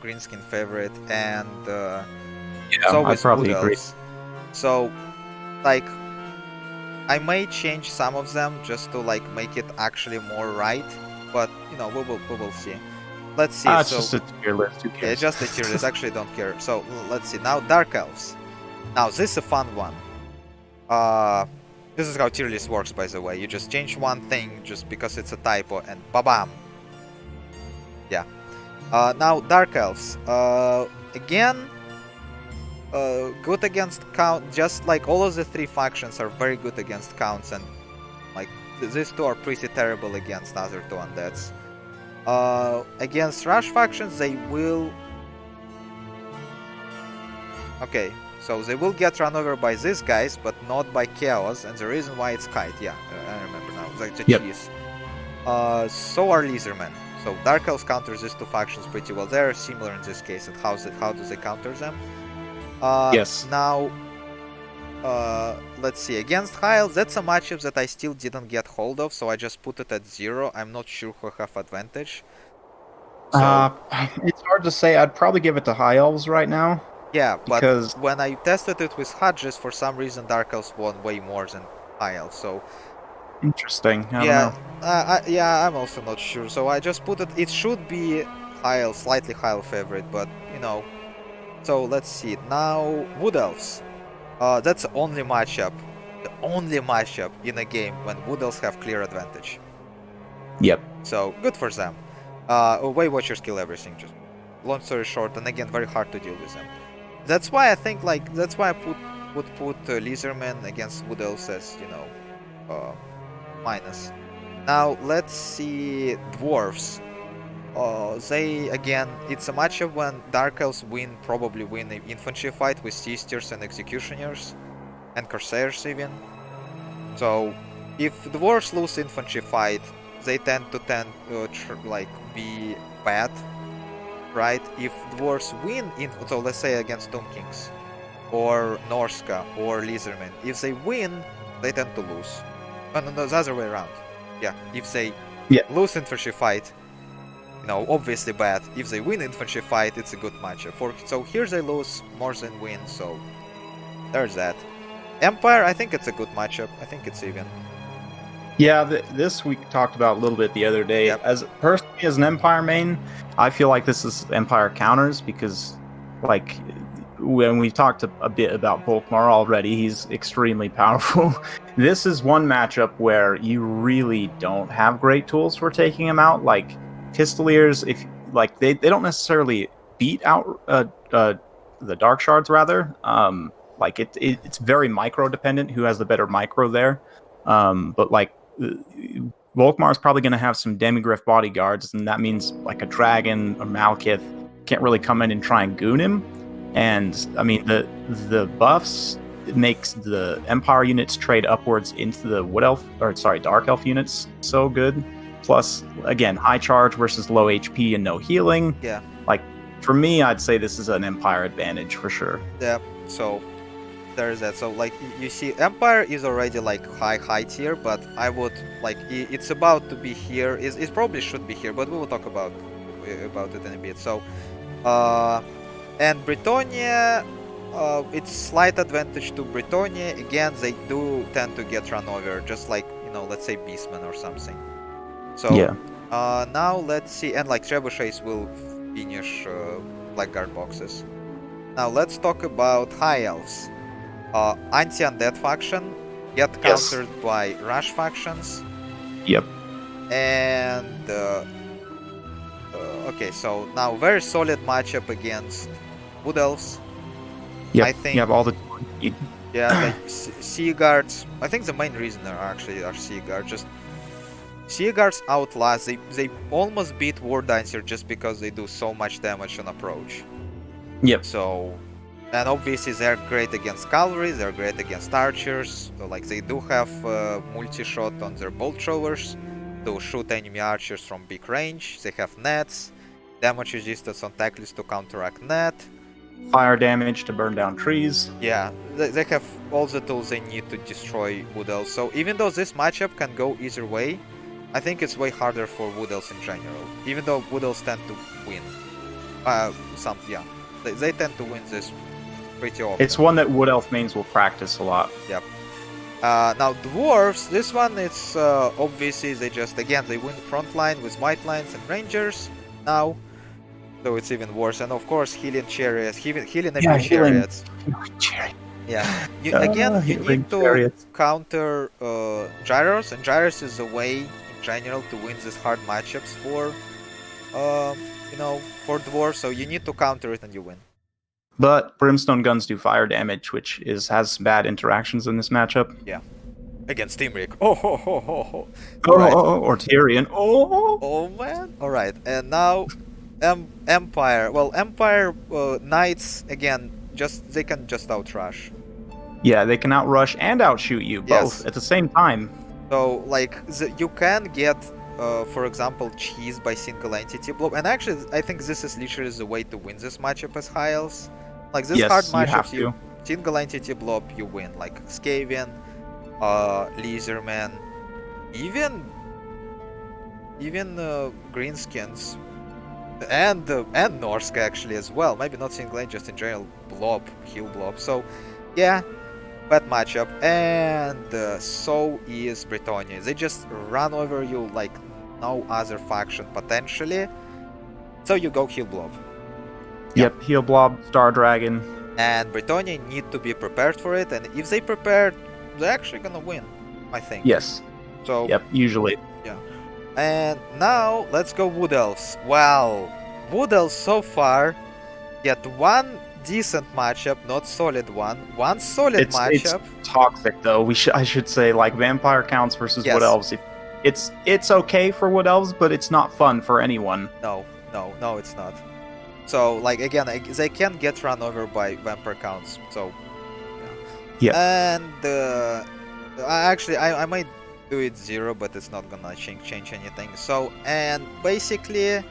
Greenskin favorite, and Yeah, so I is probably Wood agree. Elves. So like I may change some of them just to like make it actually more right, but you know we will see. Let's see. It's So just a tier list. Who yeah, cares? just a tier list. Actually, don't care. So let's see. Now Dark Elves. Now this is a fun one. This is how tier list works, by the way. You just change one thing just because it's a typo, and ba-bam. Yeah. Now Dark Elves. Again, good against count. Just like all of the three factions are very good against counts, and like these two are pretty terrible against other two undeads. Against rush factions, they will. Okay, so they will get run over by these guys, but not by Chaos, and the reason why it's Kite, yeah, I remember now, like the cheese. So are Lizardmen. So Dark Elves counter these two factions pretty well. They're similar in this case, and how do they counter them? Yes. Now, let's see. Against High Elves, that's a matchup that I still didn't get hold of, so I just put it at 0. I'm not sure who have advantage. So, it's hard to say. I'd probably give it to High Elves right now. yeah, Because but when I tested it with Hodges, for some reason Dark Elves won way more than High Elves, so... interesting. I yeah, don't know. yeah, I'm also not sure, so I just put it... It should be High Elves, slightly High Elf favorite, but, you know... So, let's see. Now, Wood Elves. That's the only matchup in a game when Wood Elves have clear advantage. Yep. So, good for them. Way Watchers kill everything, just long story short, and again, very hard to deal with them. That's why I think, like, that's why I would put Lizardmen against Wood Elves as, you know, minus. Now, let's see Dwarfs. They, again, it's a matchup when Dark Elves probably win the infantry fight with Sisters and Executioners, and Corsairs even. So, if Dwarves lose infantry fight, they tend to like be bad, right? If Dwarves win, so let's say against Tomb Kings, or Norsca, or Lizardmen, if they win, they tend to lose. Oh, no, the other way around. Yeah, if they lose infantry fight, you know, obviously bad. If they win infantry fight, it's a good matchup. So here they lose more than win, so there's that. Empire, I think it's a good matchup. I think it's even. Yeah, this we talked about a little bit the other day. Yep. As personally as an Empire main, I feel like this is Empire counters because, like, when we talked a bit about Volkmar already, he's extremely powerful. This is one matchup where you really don't have great tools for taking him out. Like Pistoliers, if like they don't necessarily beat out the Dark Shards rather. Like it's very micro dependent who has the better micro there. But like Volkmar is probably going to have some Demigryph bodyguards, and that means like a dragon or Malekith can't really come in and try and goon him. And I mean the buffs makes the Empire units trade upwards into the Dark Elf units so good. Plus, again, high charge versus low HP and no healing. Yeah. Like for me, I'd say this is an Empire advantage for sure. Yeah. So there's that. So like you see, Empire is already like high tier, but I would like it's about to be here. It probably should be here, but we will talk about it in a bit. So, and Brettonia, it's slight advantage to Brettonia. Again, they do tend to get run over, just like, you know, let's say Beastmen or something. So yeah. Now let's see, and like Trebuchets will finish Blackguard boxes. Now let's talk about High Elves. Anti-undead faction get countered by rush factions. Yep. And okay, so now very solid matchup against Wood Elves. Yep. I think you have all the yeah, like Sea Guards. I think the main reason are Sea Guards. Just Sea Guards outlast. They almost beat War Dancer just because they do so much damage on approach. Yep. So And obviously they're great against cavalry, they're great against archers, so, like they do have multi-shot on their bolt throwers to shoot enemy archers from big range. They have nets, damage resistance on tackless to counteract net. Fire damage to burn down trees. Yeah, they have all the tools they need to destroy Wood Elves. So even though this matchup can go either way, I think it's way harder for Wood Elves in general. Even though Wood Elves tend to win. They tend to win this pretty often. It's one that Wood Elf mains will practice a lot. Yep. Now Dwarves, this one it's obviously they win front line with Might Lines and Rangers now. So it's even worse. And of course healing chariots, healing chariots. Yeah. You need to chariots. counter gyros, and gyros is a way in general to win these hard matchups for for dwarves, so you need to counter it and you win. But brimstone guns do fire damage, which has bad interactions in this matchup. Yeah. Against Teamric. Oh. Right. Or Tyrion. Oh man. Alright, and now Empire. Well, Empire Knights again, they can just outrush. Yeah, they can outrush and outshoot you both at the same time. So like you can get for example, cheese by single entity blob, and actually I think this is literally the way to win this matchup as high elves. Like this hard matchup, you single entity blob, you win. Like Skaven, Lizardmen, even Greenskins, and Norsca actually as well. Maybe not single entity, just in general blob, heal blob. So yeah, bad matchup. And so is Brettonia. They just run over you like no other faction potentially. So you go heal blob. Yep, heal blob, Star Dragon. And Brettonia need to be prepared for it, and if they prepare, they're actually gonna win, I think. Yes. So yep, usually. Yeah. And now let's go Wood Elves. Well, Wood Elves so far get one decent matchup, not solid one. One solid matchup. It's toxic though. I should say, like vampire counts versus Wood Elves. It's okay for Wood Elves, but it's not fun for anyone. No, it's not. So like again, they can get run over by vampire counts. So yeah. And I might do it 0, but it's not gonna change anything. So, and basically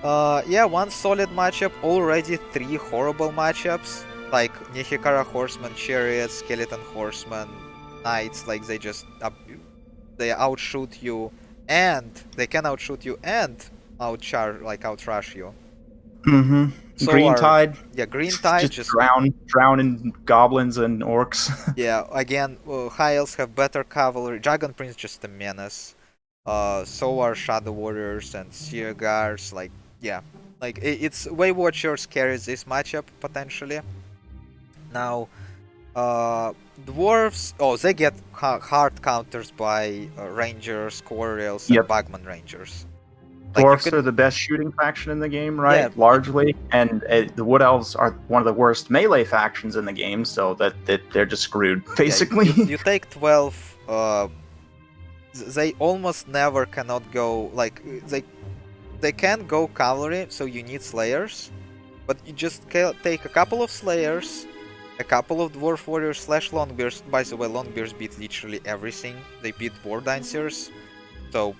one solid matchup, already 3 horrible matchups, like Nihikara Horseman, Chariots, Skeleton Horseman, Knights. Like they outshoot you, and they can outshoot you and outrush you. Mm-hmm. So Green Tide. Yeah, Green Tide just drown in goblins and orcs. Yeah, again, high elves have better cavalry. Dragon Prince just a menace. So are Shadow Warriors and Seer Guards. Like, yeah, like it's Way Watchers carries this matchup potentially. Now, dwarves. Oh, they get hard counters by Rangers, Quarrels, and Bagman Rangers. Dwarfs are the best shooting faction in the game, right? Yeah. Largely, and the Wood Elves are one of the worst melee factions in the game, so that they're just screwed, basically. Yeah, you take 12. They almost never cannot go. Like they can go cavalry, so you need slayers, but you just take a couple of slayers, a couple of dwarf warriors / longbears. By the way, longbears beat literally everything. They beat war dancers, so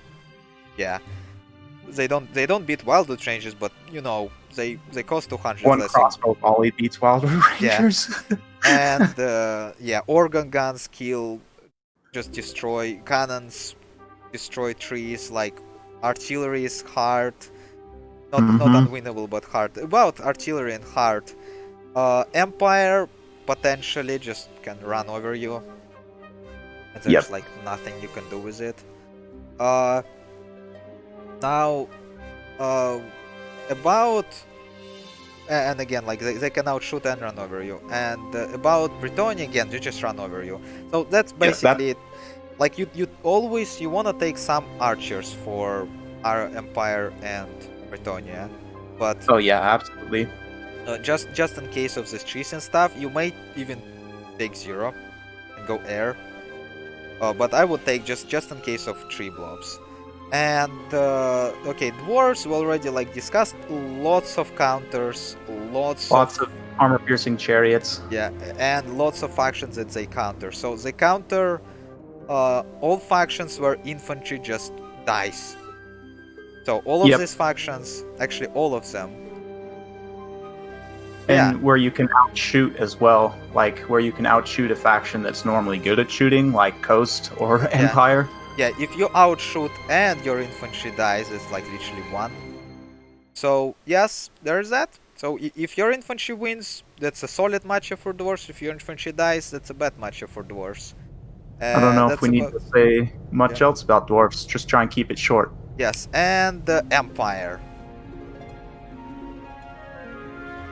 yeah. They don't beat Wildwood Rangers, but they cost 200 One less. crossbow volley beats Wildwood Rangers. Yeah. And organ guns just destroy cannons, destroy trees. Like artillery is hard, not unwinnable but hard. About artillery and hard, Empire potentially just can run over you, and there's like nothing you can do with it. Now, about and again, like they can outshoot and run over you. And about Brettonia, again, they just run over you. So that's basically it. Like you always want to take some archers for our Empire and Brettonia, but oh yeah, absolutely. Just in case of this trees and stuff, you might even take 0 and go air. But I would take just in case of tree blobs. And okay, dwarves we already discussed. Lots of counters, lots of armor-piercing chariots. Yeah, and lots of factions that they counter. So they counter all factions where infantry just dies. So all of Yep. these factions, actually all of them. And Yeah, where you can outshoot as well, like where you can outshoot a faction that's normally good at shooting, like Coast or Empire. yeah. If you outshoot and your infantry dies, it's like literally one. So yes, there's that. So if your infantry wins, that's a solid matchup for dwarves. If your infantry dies, that's a bad matchup for dwarves. I don't know if That's we need about to say much yeah. else about dwarfs. Just try and keep it short. Yes, and the Empire.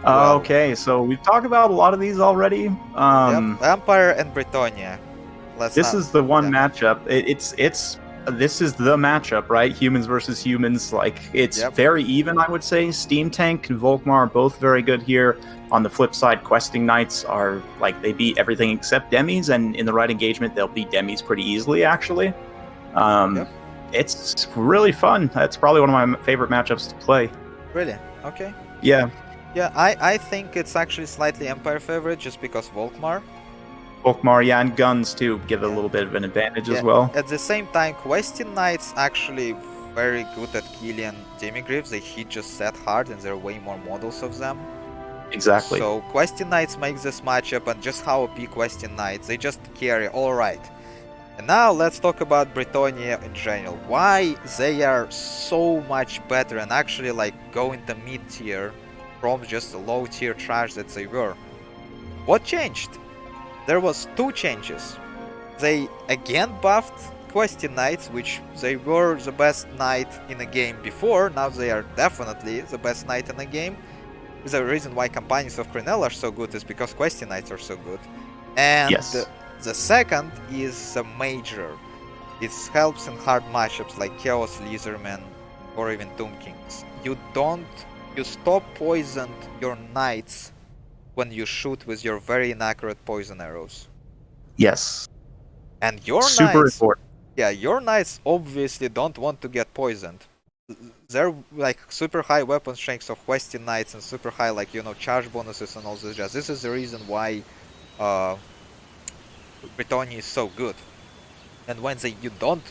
Well, Okay, so we've talked about a lot of these already. yep, Empire and Brettonia. This is the one matchup. This is the matchup, right? Humans versus humans. Like it's very even, I would say. Steam Tank and Volkmar are both very good here. On the flip side, Questing Knights are like they beat everything except demis, and in the right engagement, they'll beat demis pretty easily. Actually, it's really fun. That's probably one of my favorite matchups to play. Really? Okay. Yeah. Yeah, I think it's actually slightly Empire favorite just because Volkmar. Volkmar, yeah, and guns too give it a little bit of an advantage as well. At the same time, Questing Knights actually very good at killing demigryphs. They hit just set hard and there are way more models of them. Exactly. So Questing Knights makes this matchup, and just how OP Questing Knights, they just carry alright. And now let's talk about Brettonia in general. Why they are so much better and actually like go into mid-tier from just a low-tier trash that they were. What changed? There was two changes. They again buffed Questing Knights, which they were the best knight in the game before. Now they are definitely the best knight in the game. The reason why Companions of Crenel are so good is because Questing Knights are so good. And the second is a major. It helps in hard matchups like Chaos Lizardmen or even Tomb Kings. You stop poisoned your knights when you shoot with your very inaccurate poison arrows. Yes. And your super knights, important. Yeah, your knights obviously don't want to get poisoned. They're like super high weapon strengths of Questing Knights and super high like charge bonuses and all this jazz. This is the reason why Brettonia is so good. And when you don't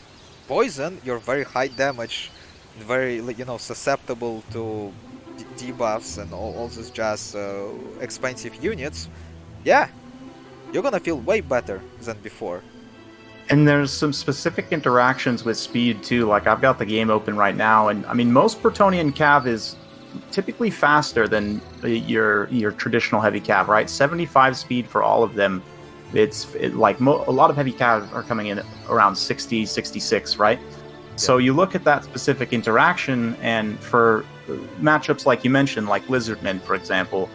poison, you're very high damage, very susceptible to debuffs and all this jazz, expensive units. Yeah, you're gonna feel way better than before. And there's some specific interactions with speed too. Like I've got the game open right now, and I mean most Brettonian cav is typically faster than your traditional heavy cav, right? 75 speed for all of them. A lot of heavy cav are coming in around 60, 66, right? Yeah. So you look at that specific interaction, and for matchups like you mentioned, like Lizardmen, for example,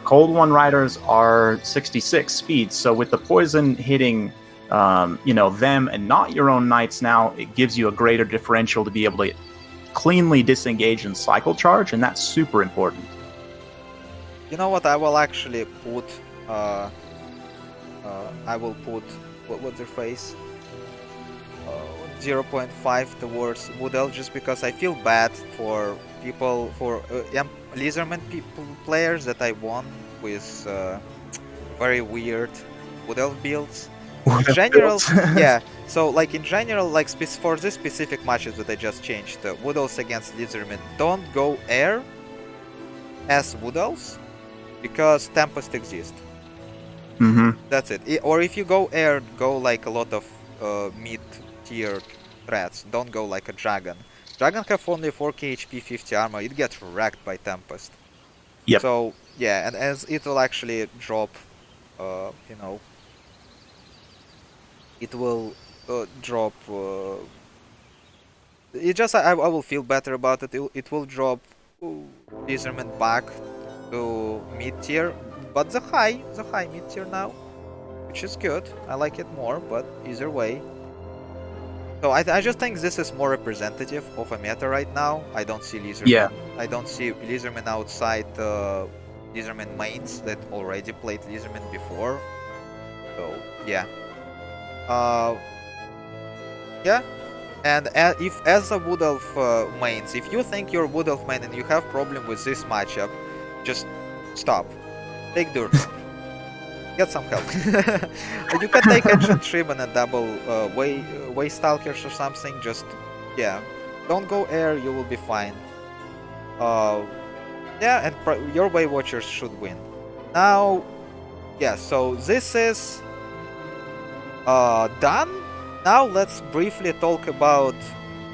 Cold One Riders are 66 speed. So with the poison hitting them and not your own knights now, it gives you a greater differential to be able to cleanly disengage and cycle charge, and that's super important. You know what? I will actually put what's their face 0.5 towards Wood Elf, just because I feel bad for people, for Lizardmen players that I won with very weird Wood Elf builds. In general, yeah. So like in general, like for this specific matches that I just changed, Wood Elves against Lizardmen, don't go air as Wood Elves because Tempest exists. That's it. Or if you go air, go like a lot of mid-tier threats. Don't go like a dragon. Dragon have only 4k HP, 50 armor. It gets wrecked by Tempest. Yep. So yeah, and as it will actually drop, it will drop. I will feel better about it. It will drop Lizardmen back to mid tier, but the high mid tier now, which is good. I like it more, but either way. So I just think this is more representative of a meta right now. I don't see Lizardmen. Yeah. I don't see Lizardmen outside Lizardmen mains that already played Lizardmen before. So yeah. Yeah. And if as a Wood Elf mains, if you think you're Wood Elf main and you have problem with this matchup, just stop. Take Durban. Get some help. You can take Ancient Shriven and double Way Stalkers or something. Just, yeah. Don't go air, you will be fine. Yeah, and your Way Watchers should win. Now, yeah, so this is done. Now let's briefly talk about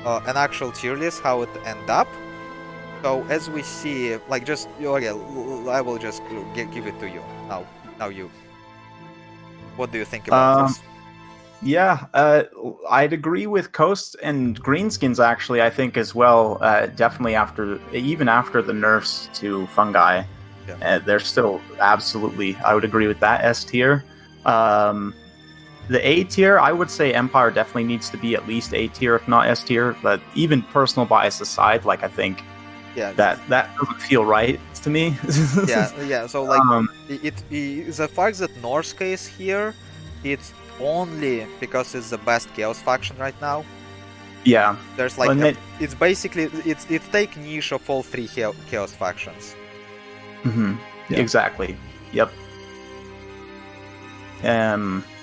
an actual tier list, how it end up. So as we see, like just okay, I will just give it to you now. Now you. What do you think about this? Yeah, I'd agree with Coast and Greenskins actually. I think as well. Definitely even after the nerfs to fungi, they're still absolutely. I would agree with that S tier. The A tier, I would say Empire definitely needs to be at least A tier, if not S tier. But even personal bias aside, like I think that doesn't feel right to me. yeah. So like the fact that Norsca is here, it's only because it's the best Chaos faction right now. Yeah. There's like it's basically it's take niche of all three Chaos factions. Mm-hmm. Yeah. Exactly. Yep.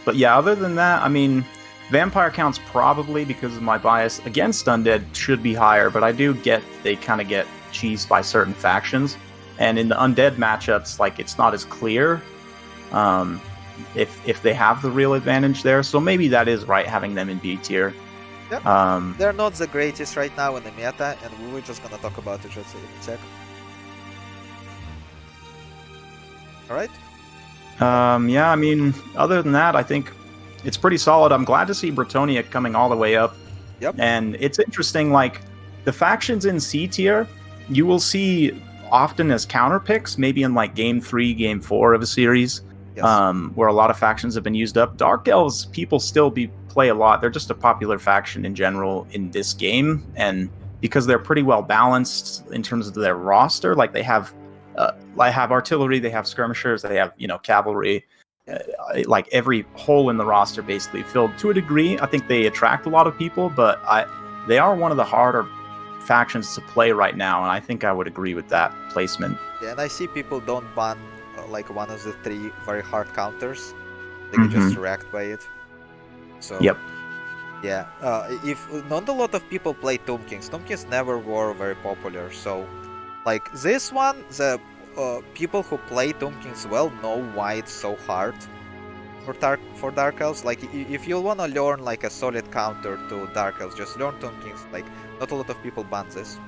But yeah, other than that, I mean, Vampire counts probably because of my bias against Undead should be higher, but I do get they kind of get cheesed by certain factions. And in the Undead matchups, like it's not as clear if they have the real advantage there. So maybe that is right having them in B tier. Yep. They're not the greatest right now in the meta, and we were just gonna talk about it just in a sec. Alright? Yeah, I mean, other than that, I think it's pretty solid. I'm glad to see Brettonia coming all the way up. Yep. And it's interesting, like, the factions in C tier, you will see often as counter picks, maybe in like game 3, game 4 of a series, where a lot of factions have been used up. Dark Elves, people still play a lot. They're just a popular faction in general in this game. And because they're pretty well balanced in terms of their roster, like they have artillery, they have skirmishers, they have cavalry, like every hole in the roster basically filled to a degree. I think they attract a lot of people, but they are one of the harder factions to play right now, and I think I would agree with that placement. Yeah, and I see people don't ban like one of the 3 very hard counters. They can just react by it. So yep. Yeah, if not a lot of people play Tomb Kings. Tomb Kings never were very popular, so like this one, the people who play Tomb Kings well know why it's so hard for Dark Elves. Like if you wanna learn like a solid counter to Dark Elves, just learn Tomb Kings. Like not a lot of people ban this.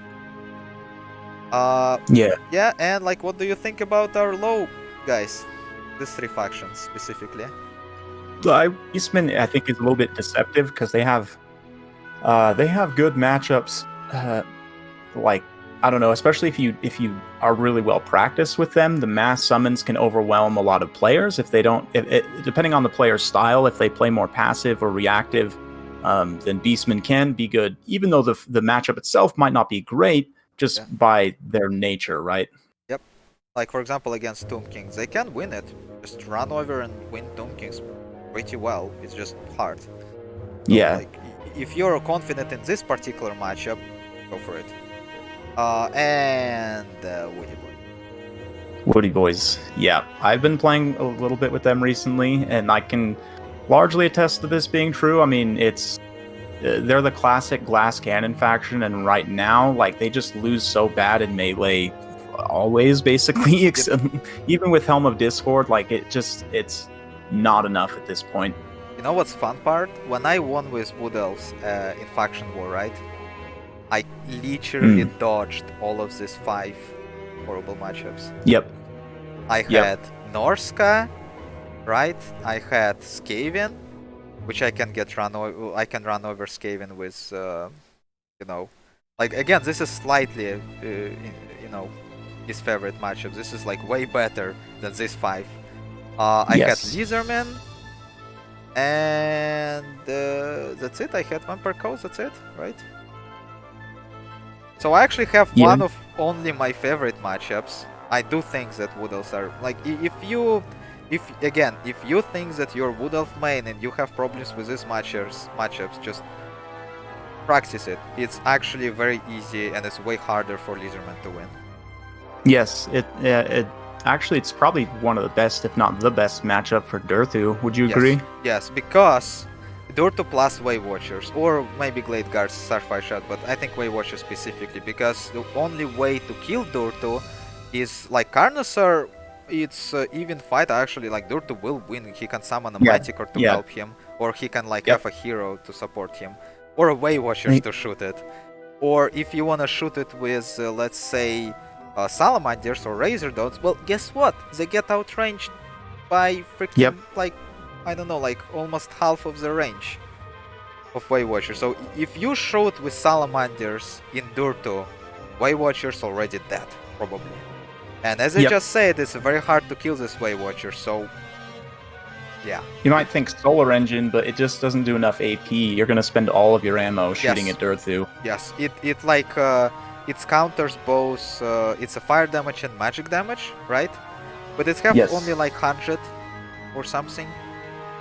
Yeah, and like what do you think about our low guys? These 3 factions specifically. Beastmen, I think, is a little bit deceptive because they have good matchups. Like I don't know, especially if you are really well practiced with them, the mass summons can overwhelm a lot of players if they don't. Depending on the player's style, if they play more passive or reactive, then Beastmen can be good, even though the matchup itself might not be great, just by their nature, right? Yep. Like for example, against Tomb Kings, they can win it. Just run over and win Tomb Kings pretty well. It's just hard. So, yeah. Like if you're confident in this particular matchup, go for it. And Woody Boy. Woody Boys. Yeah, I've been playing a little bit with them recently, and I can largely attest to this being true. I mean, they're the classic glass cannon faction, and right now, like, they just lose so bad in melee always, basically. Even with Helm of Discord, like, it's not enough at this point. You know what's fun part? When I won with Wood Elves in Faction War, right? I literally dodged all of these 5 horrible matchups. Yep. I had Norsca, right? I had Skaven, which I can run over Skaven with, like again, this is slightly, his favorite matchup. This is like way better than these 5. I had Lizardmen, and that's it. I had Vampire Coast. That's it, right? So I actually have one of only my favorite matchups. I do think that Wood Elves are like if you think that you're Wood Elf main and you have problems with these matchups, just practice it. It's actually very easy and it's way harder for Lizardmen to win. Yes, actually, it's probably one of the best, if not the best, matchup for Durthu. Would you agree? Yes, because Durthu plus Wave Watchers, or maybe Glade Guards, Starfire Shot, but I think Wave Watchers specifically, because the only way to kill Durthu is like Carnosaur. It's even fight actually, like Durthu will win. He can summon a Manticore to help him, or he can like have a hero to support him, or a Wave Watchers to shoot it. Or if you wanna shoot it with, let's say, Salamanders or Razordots, well, guess what? They get outranged by freaking like, I don't know, like almost half of the range of Wave Watchers. So if you shoot with Salamanders in Durthu, Wave Watchers already dead, probably. And as I just said, it's very hard to kill this Wave Watcher, so yeah. You might think Solar Engine, but it just doesn't do enough AP. You're gonna spend all of your ammo shooting at Durthu. Yes, it like it counters both. It's a fire damage and magic damage, right? But it's have only like 100 or something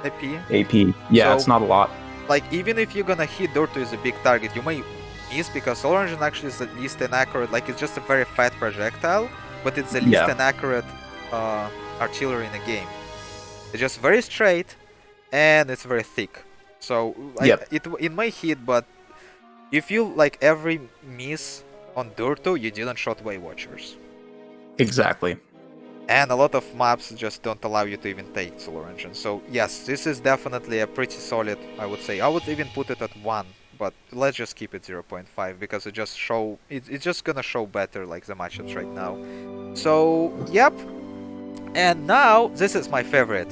AP. AP, yeah, so, it's not a lot. Like even if you're gonna hit Durthu as a big target, you may miss because Solar Engine actually is the least inaccurate. Like it's just a very fat projectile, but it's the least inaccurate artillery in the game. It's just very straight, and it's very thick. So it may hit, but if you like every miss on Durthu, you didn't shot Wave Watchers. Exactly. And a lot of maps just don't allow you to even take Solar Engine. So yes, this is definitely a pretty solid, I would say. I would even put it at 1, but let's just keep it 0.5 because it just show it's just gonna show better like the matchups right now. So yep. And now this is my favorite.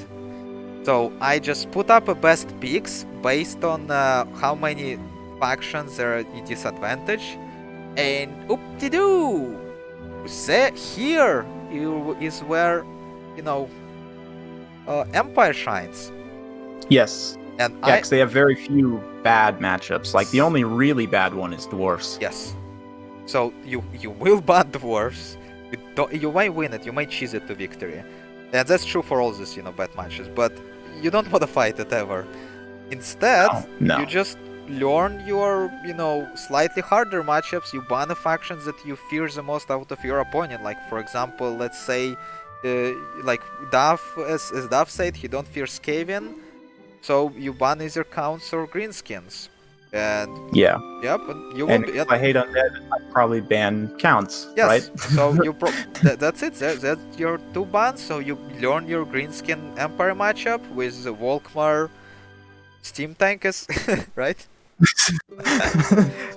So I just put up a best picks based on how many factions are at disadvantage, and oop-de-doo! Here is where, you know, Empire shines. Yes. And because they have very few bad matchups. Like the only really bad one is Dwarfs. Yes. So you will ban Dwarfs. You might win it. You might cheese it to victory. And that's true for all these, you know, bad matches. But you don't want to fight it ever. Instead, you just learn your, you know, slightly harder matchups. You ban the factions that you fear the most out of your opponent. Like, for example, let's say, like Dav, as Dav said, he don't fear Skaven. So you ban either Counts or Greenskins. And but you will. If I hate undead, I'd probably ban Counts. Yes. Right? So you that's it. That's your 2 bans. So you learn your Greenskin Empire matchup with the Volkmar Steam Tankers, right?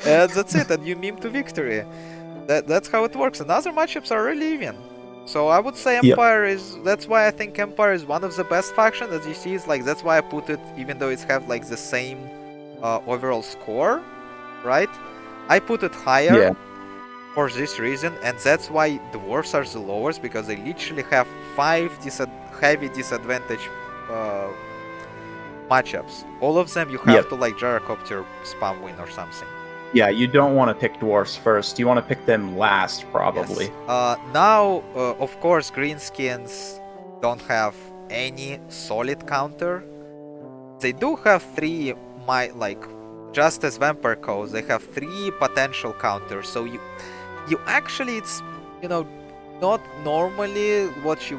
And that's it. And you meme to victory. That's how it works. And other matchups are really even. So I would say Empire is. That's why I think Empire is one of the best factions. As you see, is like that's why I put it, even though it's have like the same overall score, right? I put it higher for this reason, and that's why Dwarfs are the lowest, because they literally have 5 heavy disadvantage matchups. All of them you have to like Gyrocopter spam win or something. Yeah, you don't want to pick Dwarfs first. You want to pick them last, probably. Yes. Now, of course, Greenskins don't have any solid counter. They do have 3 just as Vampire Coast, they have 3 potential counters. So you actually, it's, you know, not normally what you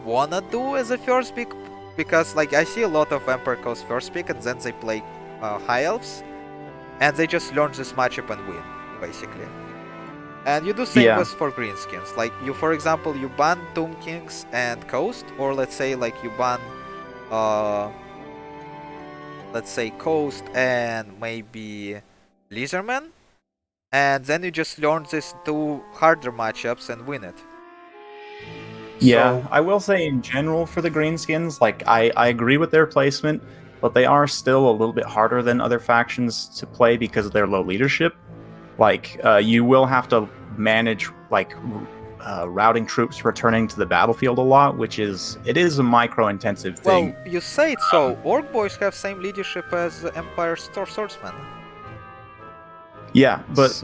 wanna do as a first pick, because like I see a lot of Vampire Coast first pick and then they play High Elves, and they just learn this matchup and win basically. And you do same as for Greenskins. Like you, for example, you ban Tomb Kings and Coast, or let's say like you ban let's say Coast and maybe Lizardmen, and then you just learn these 2 harder matchups and win it. Yeah, so, I will say in general for the Greenskins, like I agree with their placement, but they are still a little bit harder than other factions to play because of their low leadership. Like you will have to manage like routing troops returning to the battlefield a lot, which is a micro-intensive thing. Well, you say it so. Orc Boys have same leadership as Empire Swordsman. Yeah, but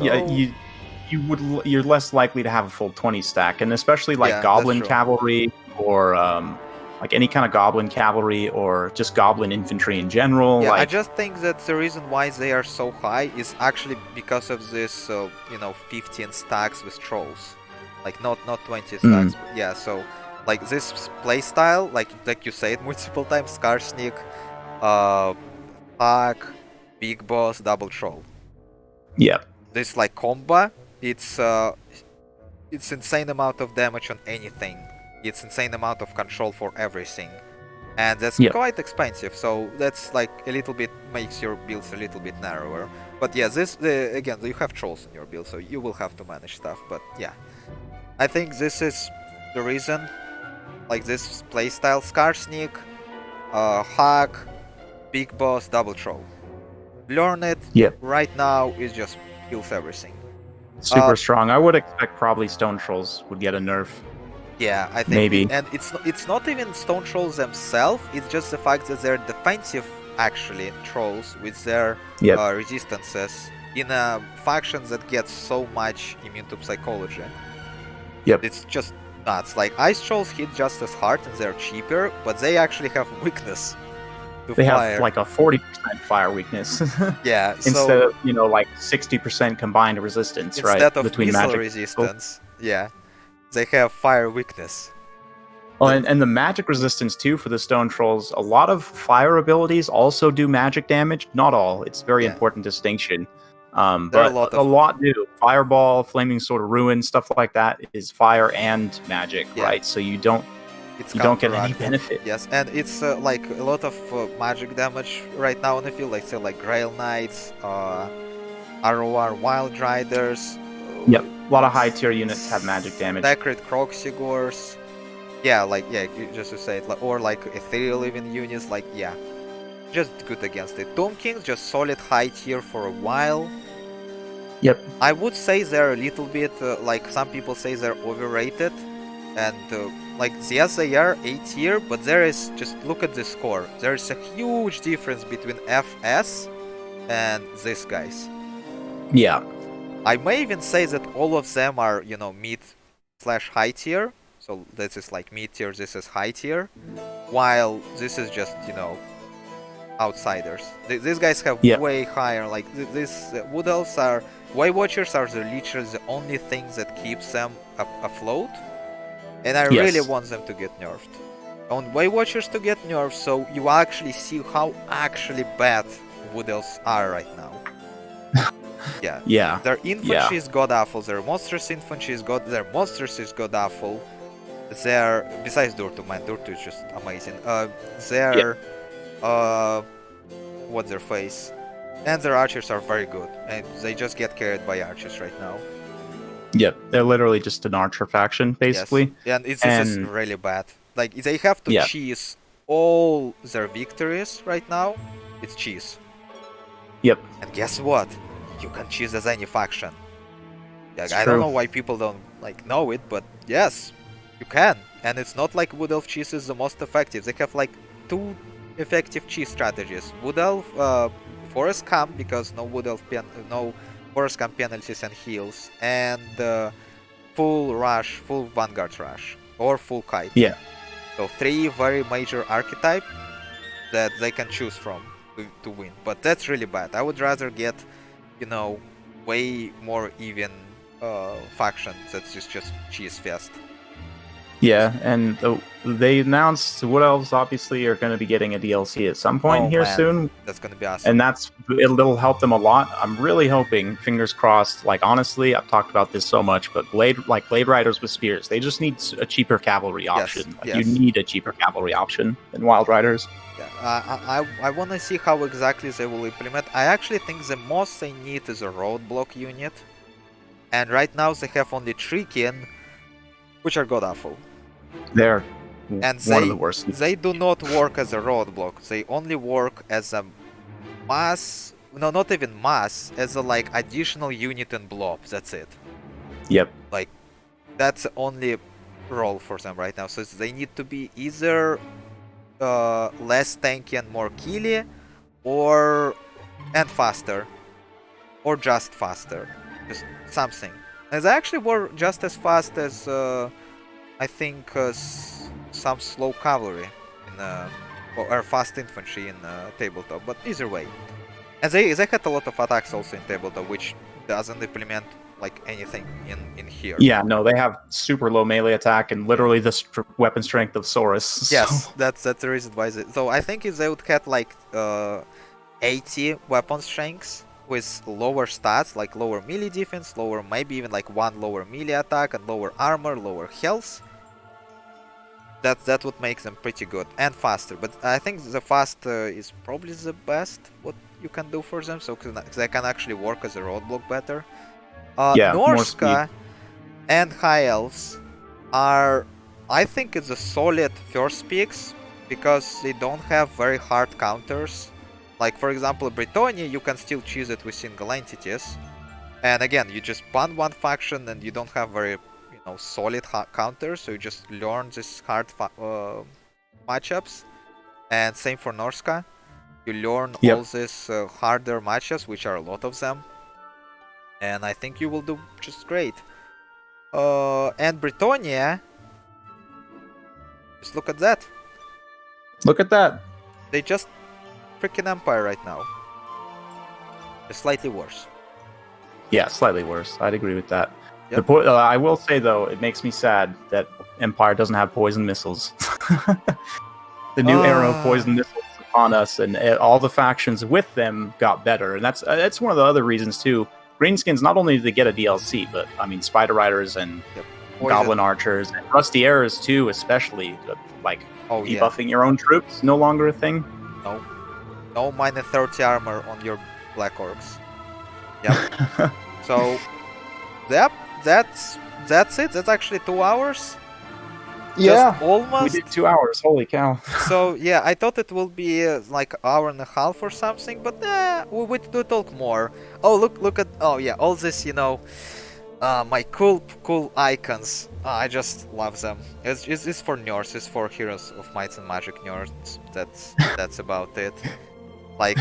you're less likely to have a full 20 stack, and especially like Goblin Cavalry or like any kind of Goblin Cavalry or just Goblin Infantry in general. Yeah, like... I just think that the reason why they are so high is actually because of this, you know, 15 stacks with Trolls. like not 20 stacks. But yeah, so like this playstyle, like you said multiple times, Scar Sneak, Hack, Big Boss, Double Troll. Yep. This like combo, it's insane amount of damage on anything. It's insane amount of control for everything. And that's quite expensive, so that's like a little bit makes your builds a little bit narrower. But yeah, this again, you have trolls in your build, so you will have to manage stuff. But yeah, I think this is the reason, like this playstyle: Scar Sneak, Hack, Big Boss, Double Troll. Learn it. Right now, it just kills everything. Super strong. I would expect probably Stone Trolls would get a nerf. Yeah, I think maybe. And it's not even Stone Trolls themselves, it's just the fact that they're defensive, actually, trolls with their resistances in a faction that gets so much immune to psychology. It's just nuts. Like, Ice Trolls hit just as hard and they're cheaper, but they actually have weakness to they fire. Have like a 40% fire weakness. Yeah, instead of, you know, like 60% combined resistance, right? Instead of between missile magic resistance, yeah. They have fire weakness. Oh, and the magic resistance too for the Stone Trolls. A lot of fire abilities also do magic damage. Not all. It's a very important distinction. But a lot do. Fireball, Flaming Sword of Ruin, stuff like that is fire and magic, right? So you don't get any benefit. Yes, and it's like a lot of magic damage right now on the field. Like say like Grail Knights, ROR Wild Riders. Yep, a lot of high tier units have magic damage. Sacred Croxigors. Yeah, like, yeah, just to say it, or like ethereal even units, like, yeah, just good against it. Tomb Kings, just solid high tier for a while. Yep. I would say they're a little bit, like some people say they're overrated. And, like, yes, they are A tier, but there is, just look at the score. There's a huge difference between FS and these guys. Yeah. I may even say that all of them are, you know, mid/high tier. So this is like mid tier, this is high tier. While this is just, you know, outsiders. These guys have way higher, like these Wood Elves are, Way Watchers are literally the only thing that keeps them afloat. And I really want them to get nerfed. I want Way Watchers to get nerfed so you actually see how actually bad Wood Elves are right now. Yeah. Their infantry is god awful. Their monstrous infantry is their monsters is god awful. Their besides Durtu, man, Durtu is just amazing. Their what's their face? And their archers are very good, and they just get carried by archers right now. Yep, they're literally just an archer faction, basically. Yes. And this is really bad. Like they have to cheese all their victories right now. It's cheese. Yep. And guess what? You can choose as any faction. Like, I true. don't know why people don't like know it, but yes, you can. And it's not like Wood Elf cheese is the most effective. They have like 2 effective cheese strategies. Wood Elf, Forest Camp, because no Wood Elf no Forest Camp penalties and heals, and full rush, full Vanguard rush, or full kite. Yeah. So 3 very major archetype that they can choose from to win. But that's really bad. I would rather get, you know, way more even factions that's just cheese fest. Yeah, and they announced Wood Elves obviously are going to be getting a DLC at some point soon. That's going to be awesome. And it'll help them a lot. I'm really hoping, fingers crossed, like honestly, I've talked about this so much, but Blade Riders with spears, they just need a cheaper cavalry option. You need a cheaper cavalry option than Wild Riders. Yeah, I want to see how exactly they will implement. I actually think the most they need is a roadblock unit. And right now they have only 3 kin, which are god awful. They're one of the worst. They do not work as a roadblock. They only work as a mass. No, not even mass. As a like additional unit in blob. That's it. Yep. Like that's the only role for them right now. So they need to be either less tanky and more killy, and faster, or just faster. Just something. And they actually were just as fast as I think some slow cavalry in or fast infantry in tabletop, but either way. And they had a lot of attacks also in tabletop, which doesn't implement like anything in here. Yeah, no, they have super low melee attack and literally the weapon strength of Saurus. Yes, So. that's the reason why. So I think if they would get like 80 weapon strengths with lower stats, like lower melee defense, lower maybe even like one lower melee attack and lower armor, lower health, that would make them pretty good and faster. But I think the fast is probably the best what you can do for them, so they can actually work as a roadblock better. Yeah, more speed. Norsca and High Elves are, I think, it's a solid first picks because they don't have very hard counters. Like for example, Brettonia, you can still choose it with single entities, and again, you just ban one faction and you don't have very solid counters, so you just learn this hard matchups. And same for Norsca, you learn all these harder matchups, which are a lot of them, and I think you will do just great. And Brettonia, just look at that. Look at that. They just freaking Empire right now. They're slightly worse. Yeah, slightly worse. I'd agree with that. Yep. I will say though, it makes me sad that Empire doesn't have poison missiles. The new era of poison missiles is upon us, and all the factions with them got better, and that's one of the other reasons too. Greenskins, not only did they get a DLC, but I mean Spider Riders and Goblin Archers and Rusty Arrows too, especially like debuffing your own troops, no longer a thing. No minus 30 armor on your Black Orcs. Yep. So, yep, that's it. That's actually 2 hours. Yeah, just almost. We did 2 hours. Holy cow! So yeah, I thought it will be like an hour and a half or something, but we do talk more. Oh look at all this my cool icons. I just love them. It's for nerds. It's for Heroes of Might and Magic nerds. That's about it. Like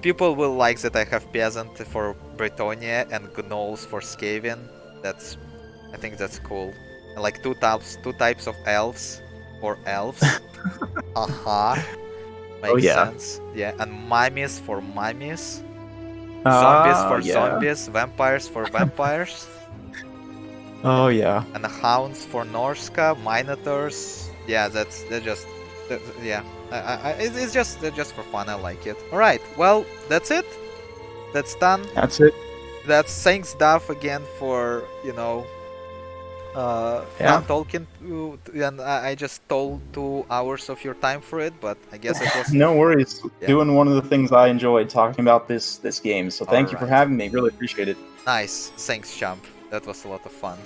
people will like that I have Peasant for Brettonia and Gnolls for Skaven. I think that's cool. And like two types of elves for elves. Makes sense. Yeah, and mummies for mummies. Zombies for zombies. Vampires for vampires. Oh yeah. And the hounds for Norsca, Minotaurs. Yeah, it's just for fun. I like it. All right. Well, that's it. That's done. That's it. That's thanks Dav again for not talking and I just stole 2 hours of your time for it, but I guess it was no worries. Doing one of the things I enjoyed, talking about this game. So thank you for having me. Really appreciate it. Nice. Thanks, champ. That was a lot of fun.